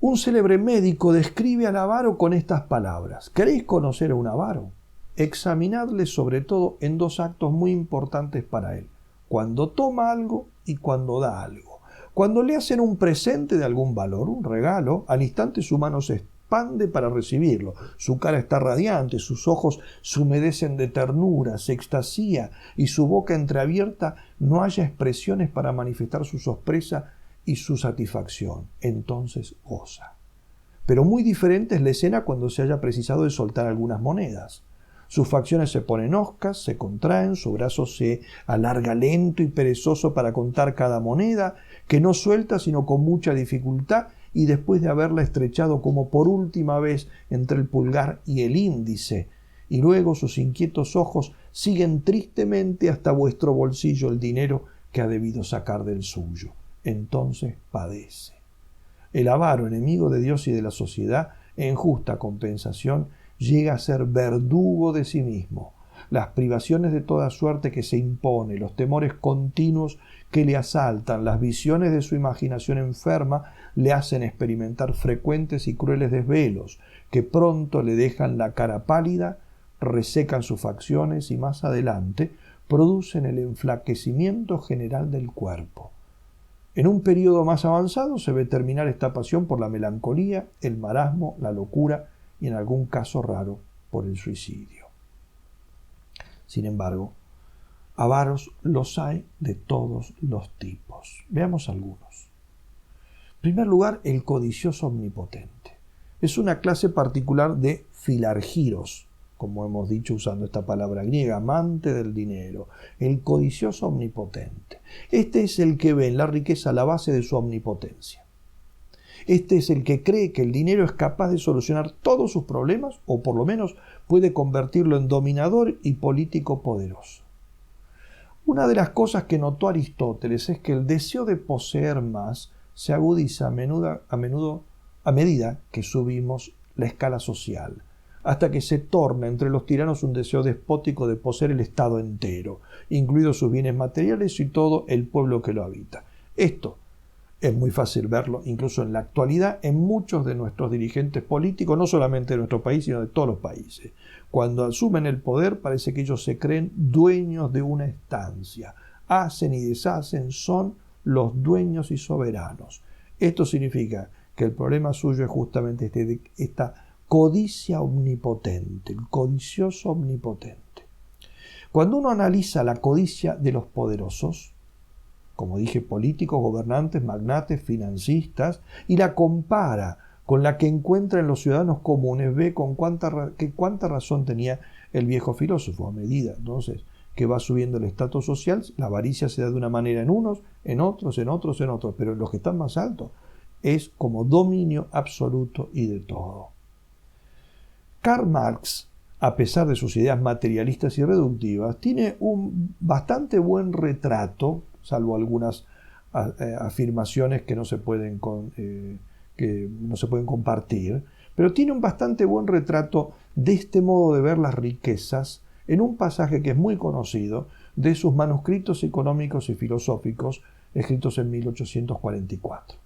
Un célebre médico describe al avaro con estas palabras: ¿queréis conocer a un avaro? Examinadle sobre todo en dos actos muy importantes para él: cuando toma algo y cuando da algo. Cuando le hacen un presente de algún valor, un regalo, al instante su mano se expande para recibirlo, su cara está radiante, sus ojos se humedecen de ternura, se extasía y su boca entreabierta no haya expresiones para manifestar su sorpresa y su satisfacción. Entonces goza. Pero muy diferente es la escena cuando se haya precisado de soltar algunas monedas. Sus facciones se ponen hoscas, se contraen, su brazo se alarga lento y perezoso para contar cada moneda, que no suelta sino con mucha dificultad, y después de haberla estrechado como por última vez entre el pulgar y el índice, y luego sus inquietos ojos siguen tristemente hasta vuestro bolsillo el dinero que ha debido sacar del suyo. Entonces padece. El avaro, enemigo de Dios y de la sociedad, en justa compensación, llega a ser verdugo de sí mismo. Las privaciones de toda suerte que se impone, los temores continuos que le asaltan, las visiones de su imaginación enferma le hacen experimentar frecuentes y crueles desvelos, que pronto le dejan la cara pálida, resecan sus facciones y más adelante producen el enflaquecimiento general del cuerpo. En un periodo más avanzado se ve terminar esta pasión por la melancolía, el marasmo, la locura y en algún caso raro por el suicidio. Sin embargo, avaros los hay de todos los tipos. Veamos algunos. En primer lugar, el codicioso omnipotente. Es una clase particular de filargiros, como hemos dicho usando esta palabra griega, amante del dinero, el codicioso omnipotente. Este es el que ve en la riqueza la base de su omnipotencia. Este es el que cree que el dinero es capaz de solucionar todos sus problemas, o por lo menos puede convertirlo en dominador y político poderoso. Una de las cosas que notó Aristóteles es que el deseo de poseer más se agudiza a medida que subimos la escala social, hasta que se torna entre los tiranos un deseo despótico de poseer el Estado entero, incluidos sus bienes materiales y todo el pueblo que lo habita. Esto es muy fácil verlo, incluso en la actualidad, en muchos de nuestros dirigentes políticos, no solamente de nuestro país, sino de todos los países. Cuando asumen el poder, parece que ellos se creen dueños de una estancia. Hacen y deshacen, son los dueños y soberanos. Esto significa que el problema suyo es justamente esta codicia omnipotente, el codicioso omnipotente. Cuando uno analiza la codicia de los poderosos, como dije, políticos, gobernantes, magnates, financistas, y la compara con la que encuentra en los ciudadanos comunes, ve con cuánta razón tenía el viejo filósofo. A medida, entonces, que va subiendo el estatus social, la avaricia se da de una manera en unos, en otros, en otros, en otros, pero en los que están más altos es como dominio absoluto y de todo. Karl Marx, a pesar de sus ideas materialistas y reductivas, tiene un bastante buen retrato, salvo algunas afirmaciones que no se pueden compartir, pero tiene un bastante buen retrato de este modo de ver las riquezas en un pasaje que es muy conocido de sus manuscritos económicos y filosóficos escritos en 1844.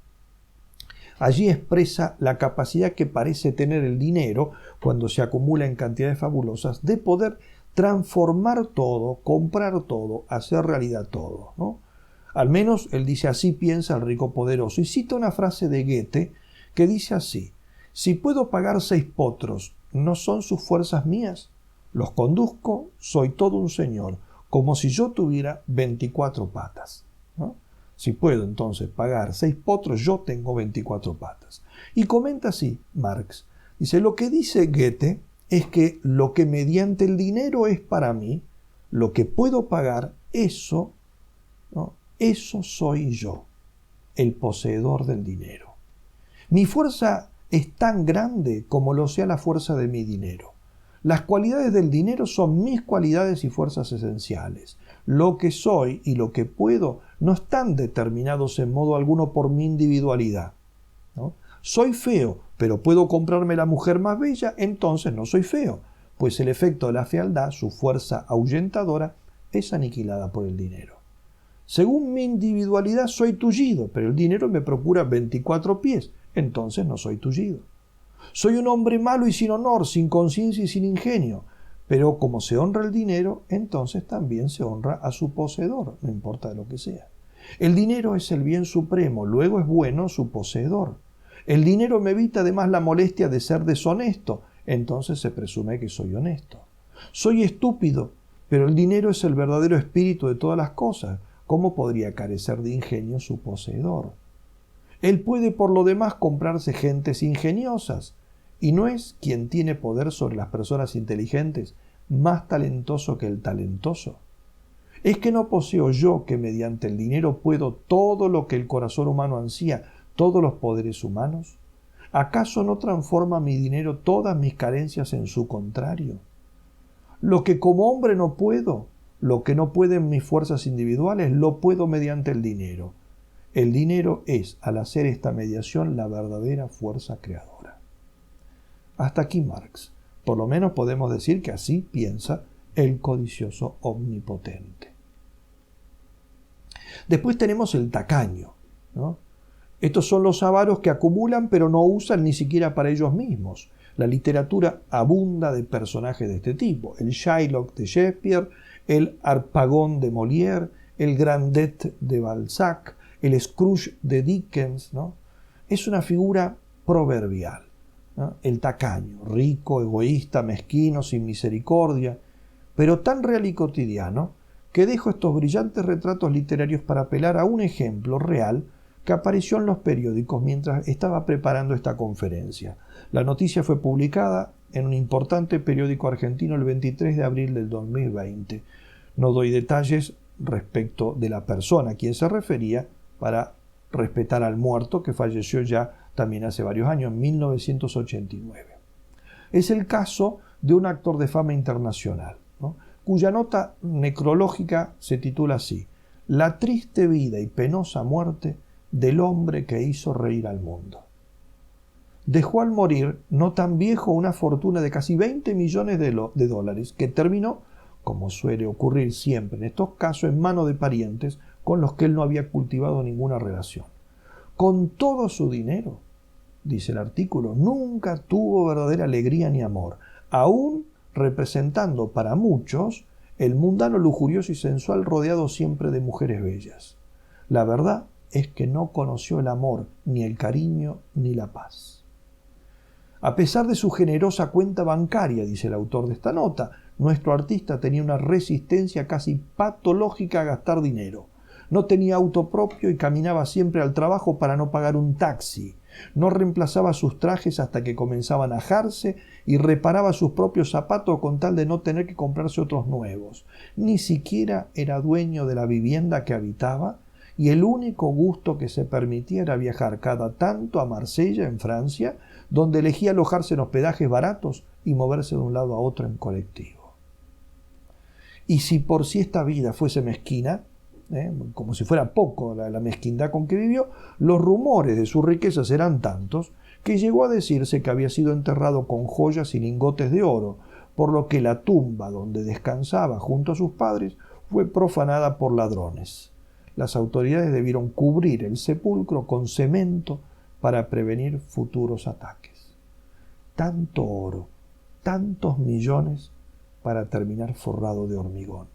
Allí expresa la capacidad que parece tener el dinero, cuando se acumula en cantidades fabulosas, de poder transformar todo, comprar todo, hacer realidad todo, ¿no? Al menos él dice: así piensa el rico poderoso. Y cita una frase de Goethe que dice así: si puedo pagar 6 potros, ¿no son sus fuerzas mías? Los conduzco, soy todo un señor, como si yo tuviera 24 patas, ¿no? Si puedo entonces pagar 6 potros, yo tengo 24 patas. Y comenta así Marx. Dice: lo que dice Goethe es que lo que mediante el dinero es para mí, lo que puedo pagar, eso, ¿no? Eso soy yo, el poseedor del dinero. Mi fuerza es tan grande como lo sea la fuerza de mi dinero. Las cualidades del dinero son mis cualidades y fuerzas esenciales. Lo que soy y lo que puedo no están determinados en modo alguno por mi individualidad, ¿no? Soy feo, pero puedo comprarme la mujer más bella, entonces no soy feo, pues el efecto de la fealdad, su fuerza ahuyentadora, es aniquilada por el dinero. Según mi individualidad soy tullido, pero el dinero me procura 24 pies, entonces no soy tullido. Soy un hombre malo y sin honor, sin conciencia y sin ingenio, pero como se honra el dinero, entonces también se honra a su poseedor, no importa de lo que sea. El dinero es el bien supremo, luego es bueno su poseedor. El dinero me evita además la molestia de ser deshonesto, entonces se presume que soy honesto. Soy estúpido, pero el dinero es el verdadero espíritu de todas las cosas. ¿Cómo podría carecer de ingenio su poseedor? Él puede por lo demás comprarse gentes ingeniosas, y no es quien tiene poder sobre las personas inteligentes más talentoso que el talentoso. ¿Es que no poseo yo que mediante el dinero puedo todo lo que el corazón humano ansía, todos los poderes humanos? ¿Acaso no transforma mi dinero todas mis carencias en su contrario? Lo que como hombre no puedo, lo que no pueden mis fuerzas individuales, lo puedo mediante el dinero. El dinero es, al hacer esta mediación, la verdadera fuerza creadora. Hasta aquí Marx. Por lo menos podemos decir que así piensa el codicioso omnipotente. Después tenemos el tacaño, ¿no? Estos son los avaros que acumulan pero no usan ni siquiera para ellos mismos. La literatura abunda de personajes de este tipo. El Shylock de Shakespeare, el Harpagon de Molière, el Grandet de Balzac, el Scrooge de Dickens, ¿no? Es una figura proverbial, ¿no? El tacaño, rico, egoísta, mezquino, sin misericordia, pero tan real y cotidiano que dejo estos brillantes retratos literarios para apelar a un ejemplo real que apareció en los periódicos mientras estaba preparando esta conferencia. La noticia fue publicada en un importante periódico argentino el 23 de abril del 2020. No doy detalles respecto de la persona a quien se refería para respetar al muerto, que falleció ya también hace varios años, en 1989. Es el caso de un actor de fama internacional, ¿no?, cuya nota necrológica se titula así: La triste vida y penosa muerte del hombre que hizo reír al mundo. Dejó al morir, no tan viejo, una fortuna de casi 20 millones de dólares, que terminó, como suele ocurrir siempre en estos casos, en manos de parientes con los que él no había cultivado ninguna relación. Con todo su dinero, dice el artículo, nunca tuvo verdadera alegría ni amor, aún representando para muchos el mundano lujurioso y sensual rodeado siempre de mujeres bellas. La verdad es que no conoció el amor, ni el cariño, ni la paz. A pesar de su generosa cuenta bancaria, dice el autor de esta nota, nuestro artista tenía una resistencia casi patológica a gastar dinero. No tenía auto propio y caminaba siempre al trabajo para no pagar un taxi. No reemplazaba sus trajes hasta que comenzaban a ajarse y reparaba sus propios zapatos con tal de no tener que comprarse otros nuevos. Ni siquiera era dueño de la vivienda que habitaba y el único gusto que se permitía era viajar cada tanto a Marsella, en Francia, donde elegía alojarse en hospedajes baratos y moverse de un lado a otro en colectivo. Y si por sí esta vida fuese mezquina, como si fuera poco la mezquindad con que vivió, los rumores de sus riquezas eran tantos que llegó a decirse que había sido enterrado con joyas y lingotes de oro, por lo que la tumba donde descansaba junto a sus padres fue profanada por ladrones. Las autoridades debieron cubrir el sepulcro con cemento para prevenir futuros ataques. Tanto oro, tantos millones para terminar forrado de hormigón.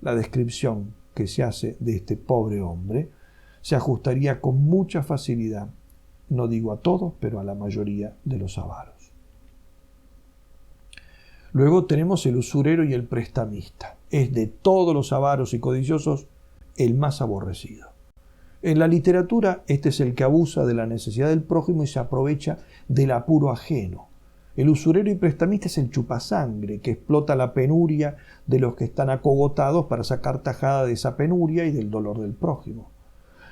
La descripción que se hace de este pobre hombre se ajustaría con mucha facilidad, no digo a todos, pero a la mayoría de los avaros. Luego tenemos el usurero y el prestamista. Es de todos los avaros y codiciosos el más aborrecido. En la literatura, este es el que abusa de la necesidad del prójimo y se aprovecha del apuro ajeno. El usurero y prestamista es el chupasangre que explota la penuria de los que están acogotados para sacar tajada de esa penuria y del dolor del prójimo.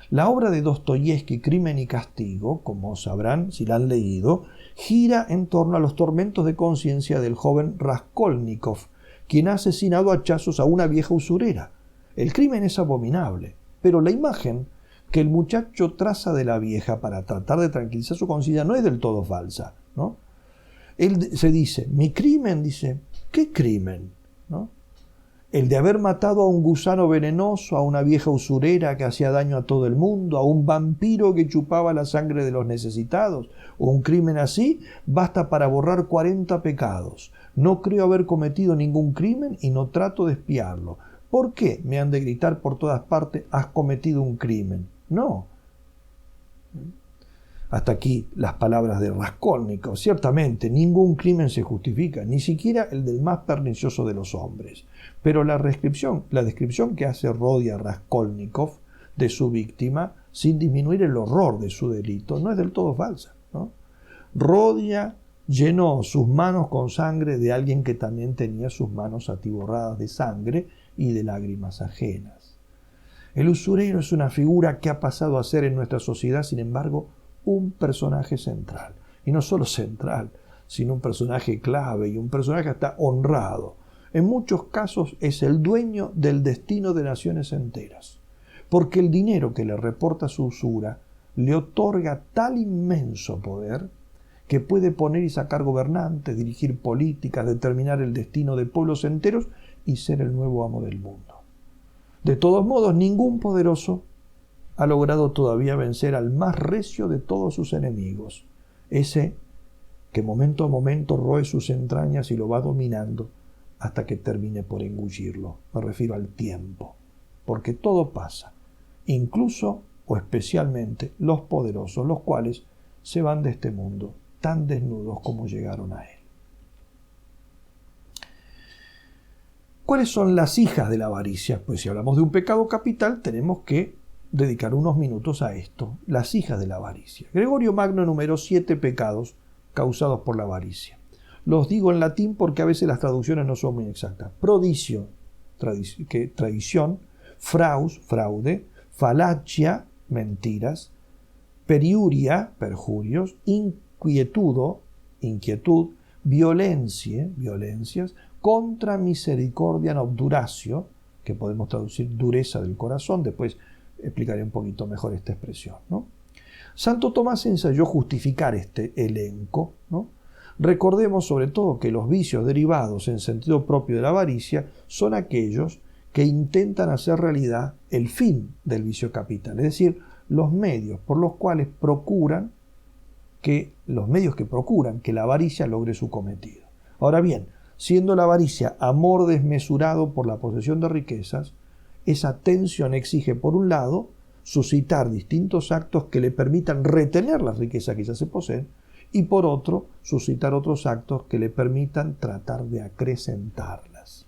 La obra de Dostoyevski, Crimen y Castigo, como sabrán si la han leído, gira en torno a los tormentos de conciencia del joven Raskolnikov, quien ha asesinado a hachazos a una vieja usurera. El crimen es abominable, pero la imagen que el muchacho traza de la vieja para tratar de tranquilizar su conciencia no es del todo falsa, ¿no? Él se dice, mi crimen, dice, ¿qué crimen? ¿No? El de haber matado a un gusano venenoso, a una vieja usurera que hacía daño a todo el mundo, a un vampiro que chupaba la sangre de los necesitados, o un crimen así, basta para borrar 40 pecados. No creo haber cometido ningún crimen y no trato de expiarlo. ¿Por qué me han de gritar por todas partes, has cometido un crimen? No. Hasta aquí las palabras de Raskolnikov. Ciertamente, ningún crimen se justifica, ni siquiera el del más pernicioso de los hombres. Pero la descripción que hace Rodia Raskolnikov de su víctima, sin disminuir el horror de su delito, no es del todo falsa, ¿no? Rodia llenó sus manos con sangre de alguien que también tenía sus manos atiborradas de sangre y de lágrimas ajenas. El usurero es una figura que ha pasado a ser en nuestra sociedad, sin embargo, un personaje central. Y no solo central, sino un personaje clave y un personaje hasta honrado. En muchos casos es el dueño del destino de naciones enteras, porque el dinero que le reporta su usura le otorga tal inmenso poder que puede poner y sacar gobernantes, dirigir políticas, determinar el destino de pueblos enteros y ser el nuevo amo del mundo. De todos modos, ningún poderoso ha logrado todavía vencer al más recio de todos sus enemigos, ese que momento a momento roe sus entrañas y lo va dominando hasta que termine por engullirlo. Me refiero al tiempo, porque todo pasa, incluso o especialmente los poderosos, los cuales se van de este mundo tan desnudos como llegaron a él. ¿Cuáles son las hijas de la avaricia? Pues si hablamos de un pecado capital, tenemos que dedicar unos minutos a esto, las hijas de la avaricia. Gregorio Magno enumeró 7 pecados causados por la avaricia. Los digo en latín porque a veces las traducciones no son muy exactas. Prodicio, traición, fraus, fraude, falacia, mentiras, periuria, perjurios, inquietud, violencias, contra misericordia, obduratio, que podemos traducir dureza del corazón, después explicaré un poquito mejor esta expresión, ¿no? Santo Tomás ensayó justificar este elenco, ¿no? Recordemos sobre todo que los vicios derivados en sentido propio de la avaricia son aquellos que intentan hacer realidad el fin del vicio capital, es decir, los medios por los cuales procuran que la avaricia logre su cometido. Ahora bien, siendo la avaricia amor desmesurado por la posesión de riquezas, esa tensión exige, por un lado, suscitar distintos actos que le permitan retener las riquezas que ya se poseen, y por otro, suscitar otros actos que le permitan tratar de acrecentarlas.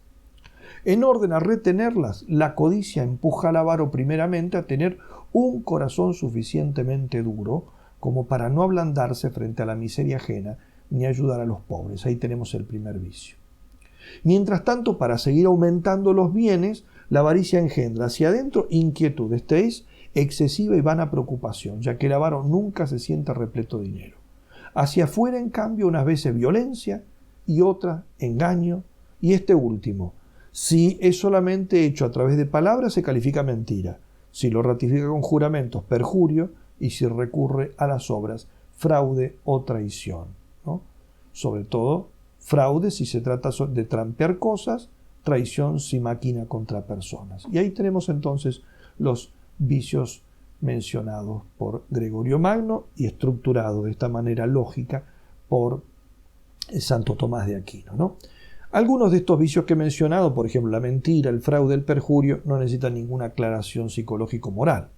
En orden a retenerlas, la codicia empuja al avaro primeramente a tener un corazón suficientemente duro como para no ablandarse frente a la miseria ajena ni ayudar a los pobres. Ahí tenemos el primer vicio. Mientras tanto, para seguir aumentando los bienes, la avaricia engendra hacia adentro inquietud, este es excesiva y vana preocupación, ya que el avaro nunca se siente repleto de dinero. Hacia afuera, en cambio, unas veces violencia y otras engaño, y este último, si es solamente hecho a través de palabras, se califica mentira, si lo ratifica con juramentos, perjurio, y si recurre a las obras, fraude o traición, ¿no? Sobre todo, fraude si se trata de trampear cosas, traición si maquina contra personas. Y ahí tenemos entonces los vicios mencionados por Gregorio Magno y estructurados de esta manera lógica por Santo Tomás de Aquino, ¿no? Algunos de estos vicios que he mencionado, por ejemplo, la mentira, el fraude, el perjurio, no necesitan ninguna aclaración psicológico-moral.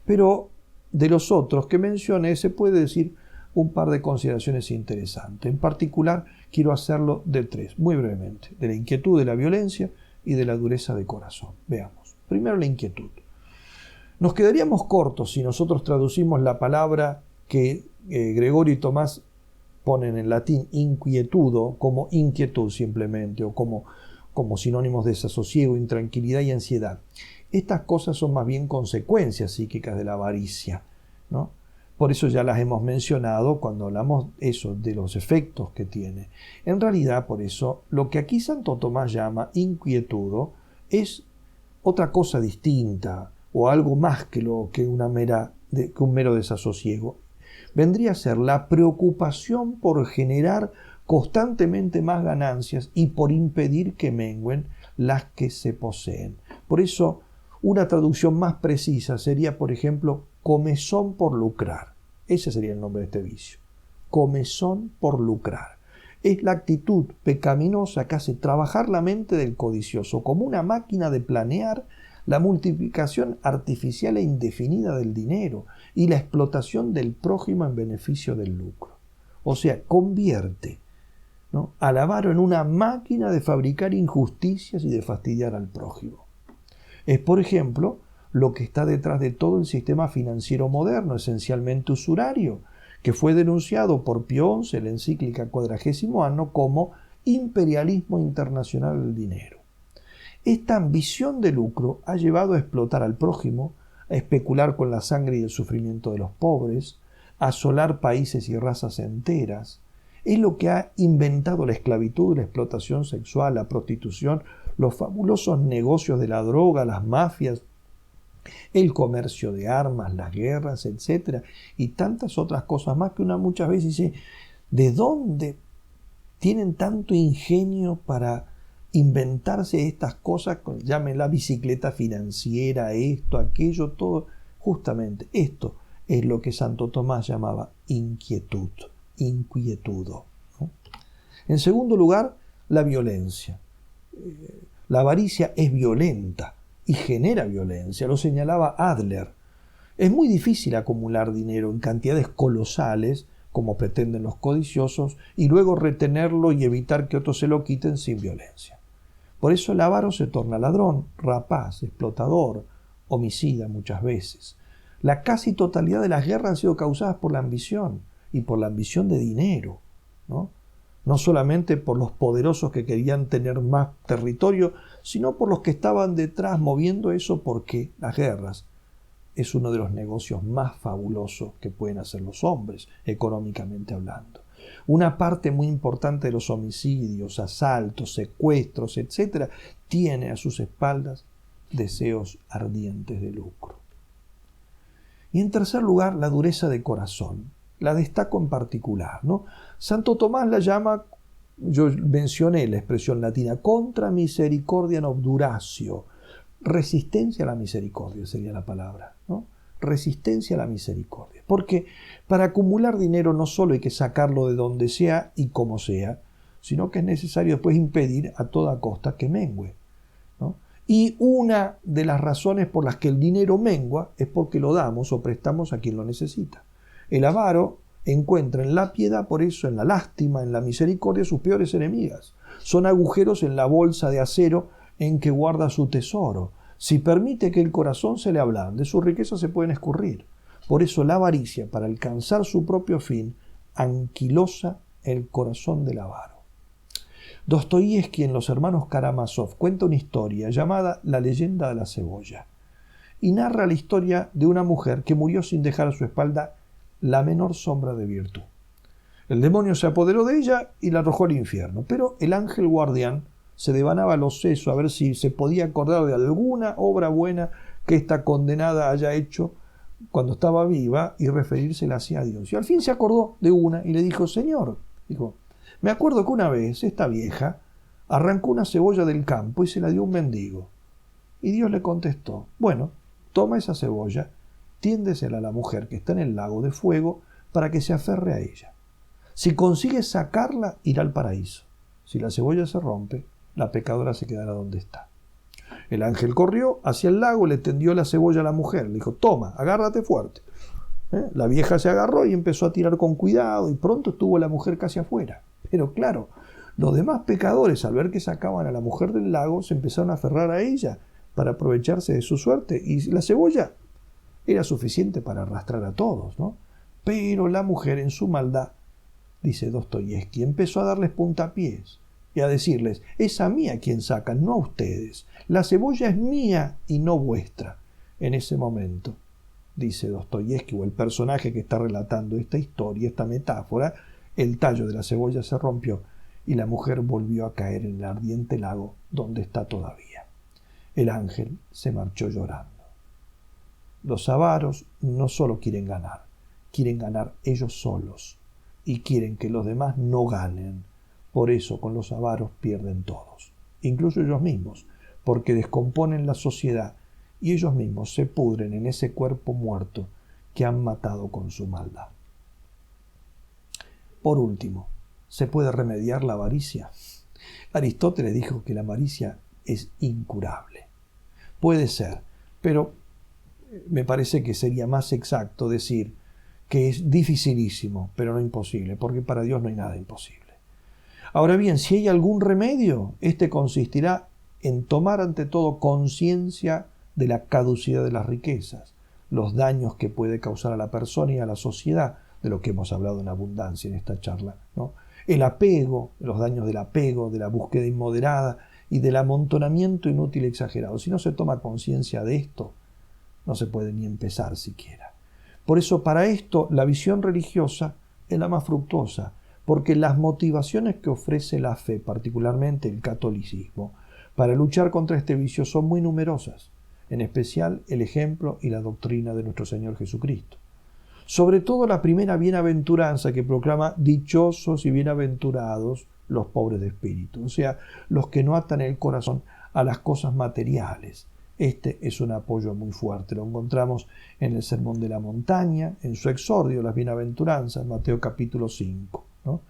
Pero de los otros que mencioné se puede decir un par de consideraciones interesantes. En particular, quiero hacerlo de tres, muy brevemente, de la inquietud, de la violencia y de la dureza de corazón. Veamos. Primero, la inquietud. Nos quedaríamos cortos si nosotros traducimos la palabra que Gregorio y Tomás ponen en latín inquietudo como inquietud simplemente, o como sinónimos de desasosiego, intranquilidad y ansiedad. Estas cosas son más bien consecuencias psíquicas de la avaricia, ¿no? Por eso ya las hemos mencionado cuando hablamos eso, de los efectos que tiene. En realidad, por eso, lo que aquí Santo Tomás llama inquietudo es otra cosa distinta, o algo más que un mero desasosiego. Vendría a ser la preocupación por generar constantemente más ganancias y por impedir que mengüen las que se poseen. Por eso, una traducción más precisa sería, por ejemplo, comezón por lucrar. Ese sería el nombre de este vicio. Comezón por lucrar. Es la actitud pecaminosa que hace trabajar la mente del codicioso como una máquina de planear la multiplicación artificial e indefinida del dinero y la explotación del prójimo en beneficio del lucro. O sea, convierte, ¿no?, al avaro en una máquina de fabricar injusticias y de fastidiar al prójimo. Es, por ejemplo, lo que está detrás de todo el sistema financiero moderno, esencialmente usurario, que fue denunciado por Pío XI en la encíclica Quadragésimo Anno como imperialismo internacional del dinero. Esta ambición de lucro ha llevado a explotar al prójimo, a especular con la sangre y el sufrimiento de los pobres, a asolar países y razas enteras. Es lo que ha inventado la esclavitud, la explotación sexual, la prostitución, los fabulosos negocios de la droga, las mafias, el comercio de armas, las guerras, etc. Y tantas otras cosas más que una muchas veces dice, ¿de dónde tienen tanto ingenio para inventarse estas cosas? Llámenla bicicleta financiera, esto, aquello, todo. Justamente esto es lo que Santo Tomás llamaba inquietud, inquietudo, ¿no? En segundo lugar, la violencia. La avaricia es violenta y genera violencia, lo señalaba Adler. Es muy difícil acumular dinero en cantidades colosales, como pretenden los codiciosos, y luego retenerlo y evitar que otros se lo quiten sin violencia. Por eso el avaro se torna ladrón, rapaz, explotador, homicida muchas veces. La casi totalidad de las guerras han sido causadas por la ambición, y por la ambición de dinero, ¿no? No solamente por los poderosos que querían tener más territorio, sino por los que estaban detrás moviendo eso, porque las guerras es uno de los negocios más fabulosos que pueden hacer los hombres, económicamente hablando. Una parte muy importante de los homicidios, asaltos, secuestros, etc., tiene a sus espaldas deseos ardientes de lucro. Y en tercer lugar, la dureza de corazón. La destaco en particular, ¿no? Santo Tomás la llama, yo mencioné la expresión latina, contra misericordia obduratio. Resistencia a la misericordia sería la palabra, ¿no? Resistencia a la misericordia. Porque para acumular dinero no solo hay que sacarlo de donde sea y como sea, sino que es necesario después impedir a toda costa que mengüe, ¿no? Y una de las razones por las que el dinero mengua es porque lo damos o prestamos a quien lo necesita. El avaro encuentra en la piedad, por eso en la lástima, en la misericordia, sus peores enemigas. Son agujeros en la bolsa de acero en que guarda su tesoro. Si permite que el corazón se le ablande, sus riquezas se pueden escurrir. Por eso la avaricia, para alcanzar su propio fin, anquilosa el corazón del avaro. Dostoyevski en Los hermanos Karamazov cuenta una historia llamada La leyenda de la cebolla y narra la historia de una mujer que murió sin dejar a su espalda la menor sombra de virtud. El demonio se apoderó de ella y la arrojó al infierno, pero el ángel guardián se devanaba los sesos a ver si se podía acordar de alguna obra buena que esta condenada haya hecho cuando estaba viva y referírsela así a Dios. Y al fin se acordó de una y le dijo: Señor, dijo, me acuerdo que una vez esta vieja arrancó una cebolla del campo y se la dio a un mendigo. Y Dios le contestó: bueno, toma esa cebolla, tiéndesela a la mujer que está en el lago de fuego para que se aferre a ella. Si consigue sacarla, irá al paraíso. Si la cebolla se rompe, la pecadora se quedará donde está. El ángel corrió hacia el lago, le tendió la cebolla a la mujer, le dijo: toma, agárrate fuerte. La vieja se agarró y empezó a tirar con cuidado y pronto estuvo la mujer casi afuera. Pero claro, los demás pecadores, al ver que sacaban a la mujer del lago, se empezaron a aferrar a ella para aprovecharse de su suerte, y la cebolla era suficiente para arrastrar a todos, ¿no? Pero la mujer, en su maldad, dice Dostoyevski, empezó a darles puntapiés y a decirles: es a mí a quien sacan, no a ustedes. La cebolla es mía y no vuestra. En ese momento, dice Dostoyevski, o el personaje que está relatando esta historia, esta metáfora, el tallo de la cebolla se rompió y la mujer volvió a caer en el ardiente lago donde está todavía. El ángel se marchó llorando. Los avaros no solo quieren ganar ellos solos y quieren que los demás no ganen. Por eso con los avaros pierden todos, incluso ellos mismos, porque descomponen la sociedad y ellos mismos se pudren en ese cuerpo muerto que han matado con su maldad. Por último, ¿se puede remediar la avaricia? Aristóteles dijo que la avaricia es incurable. Puede ser, pero me parece que sería más exacto decir que es dificilísimo, pero no imposible, porque para Dios no hay nada imposible. Ahora bien, si hay algún remedio, este consistirá en tomar ante todo conciencia de la caducidad de las riquezas, los daños que puede causar a la persona y a la sociedad, de lo que hemos hablado en abundancia en esta charla, ¿no? El apego, los daños del apego, de la búsqueda inmoderada y del amontonamiento inútil y exagerado. Si no se toma conciencia de esto, no se puede ni empezar siquiera. Por eso, para esto, la visión religiosa es la más fructuosa, porque las motivaciones que ofrece la fe, particularmente el catolicismo, para luchar contra este vicio son muy numerosas, en especial el ejemplo y la doctrina de nuestro Señor Jesucristo. Sobre todo la primera bienaventuranza que proclama: dichosos y bienaventurados los pobres de espíritu, o sea, los que no atan el corazón a las cosas materiales. Este es un apoyo muy fuerte, lo encontramos en el Sermón de la Montaña, en su exordio, las bienaventuranzas, Mateo capítulo 5, ¿no?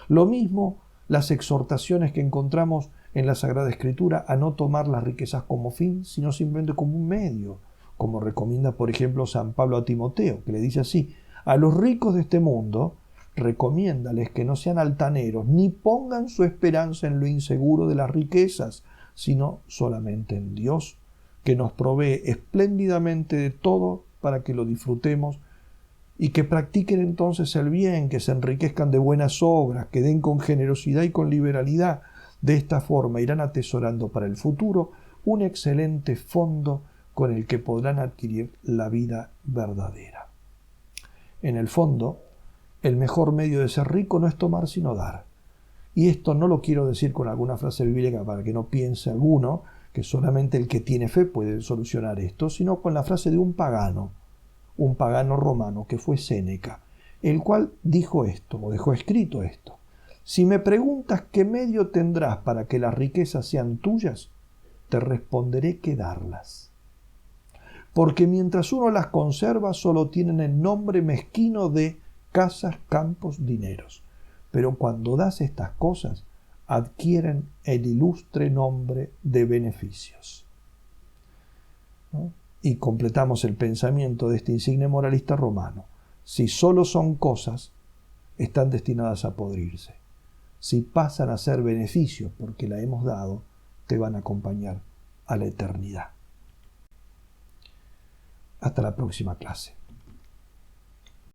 Lo mismo las exhortaciones que encontramos en la Sagrada Escritura a no tomar las riquezas como fin, sino simplemente como un medio, como recomienda, por ejemplo, San Pablo a Timoteo, que le dice así: a los ricos de este mundo, recomiéndales que no sean altaneros, ni pongan su esperanza en lo inseguro de las riquezas, sino solamente en Dios, que nos provee espléndidamente de todo para que lo disfrutemos, y que practiquen entonces el bien, que se enriquezcan de buenas obras, que den con generosidad y con liberalidad. De esta forma irán atesorando para el futuro un excelente fondo con el que podrán adquirir la vida verdadera. En el fondo, el mejor medio de ser rico no es tomar sino dar. Y esto no lo quiero decir con alguna frase bíblica para que no piense alguno que solamente el que tiene fe puede solucionar esto, sino con la frase de un pagano romano que fue Séneca, el cual dijo esto, o dejó escrito esto: si me preguntas qué medio tendrás para que las riquezas sean tuyas, te responderé que darlas. Porque mientras uno las conserva, solo tienen el nombre mezquino de casas, campos, dineros. Pero cuando das estas cosas, adquieren el ilustre nombre de beneficios, ¿no? Y completamos el pensamiento de este insigne moralista romano: si solo son cosas, están destinadas a podrirse. Si pasan a ser beneficios porque la hemos dado, te van a acompañar a la eternidad. Hasta la próxima clase.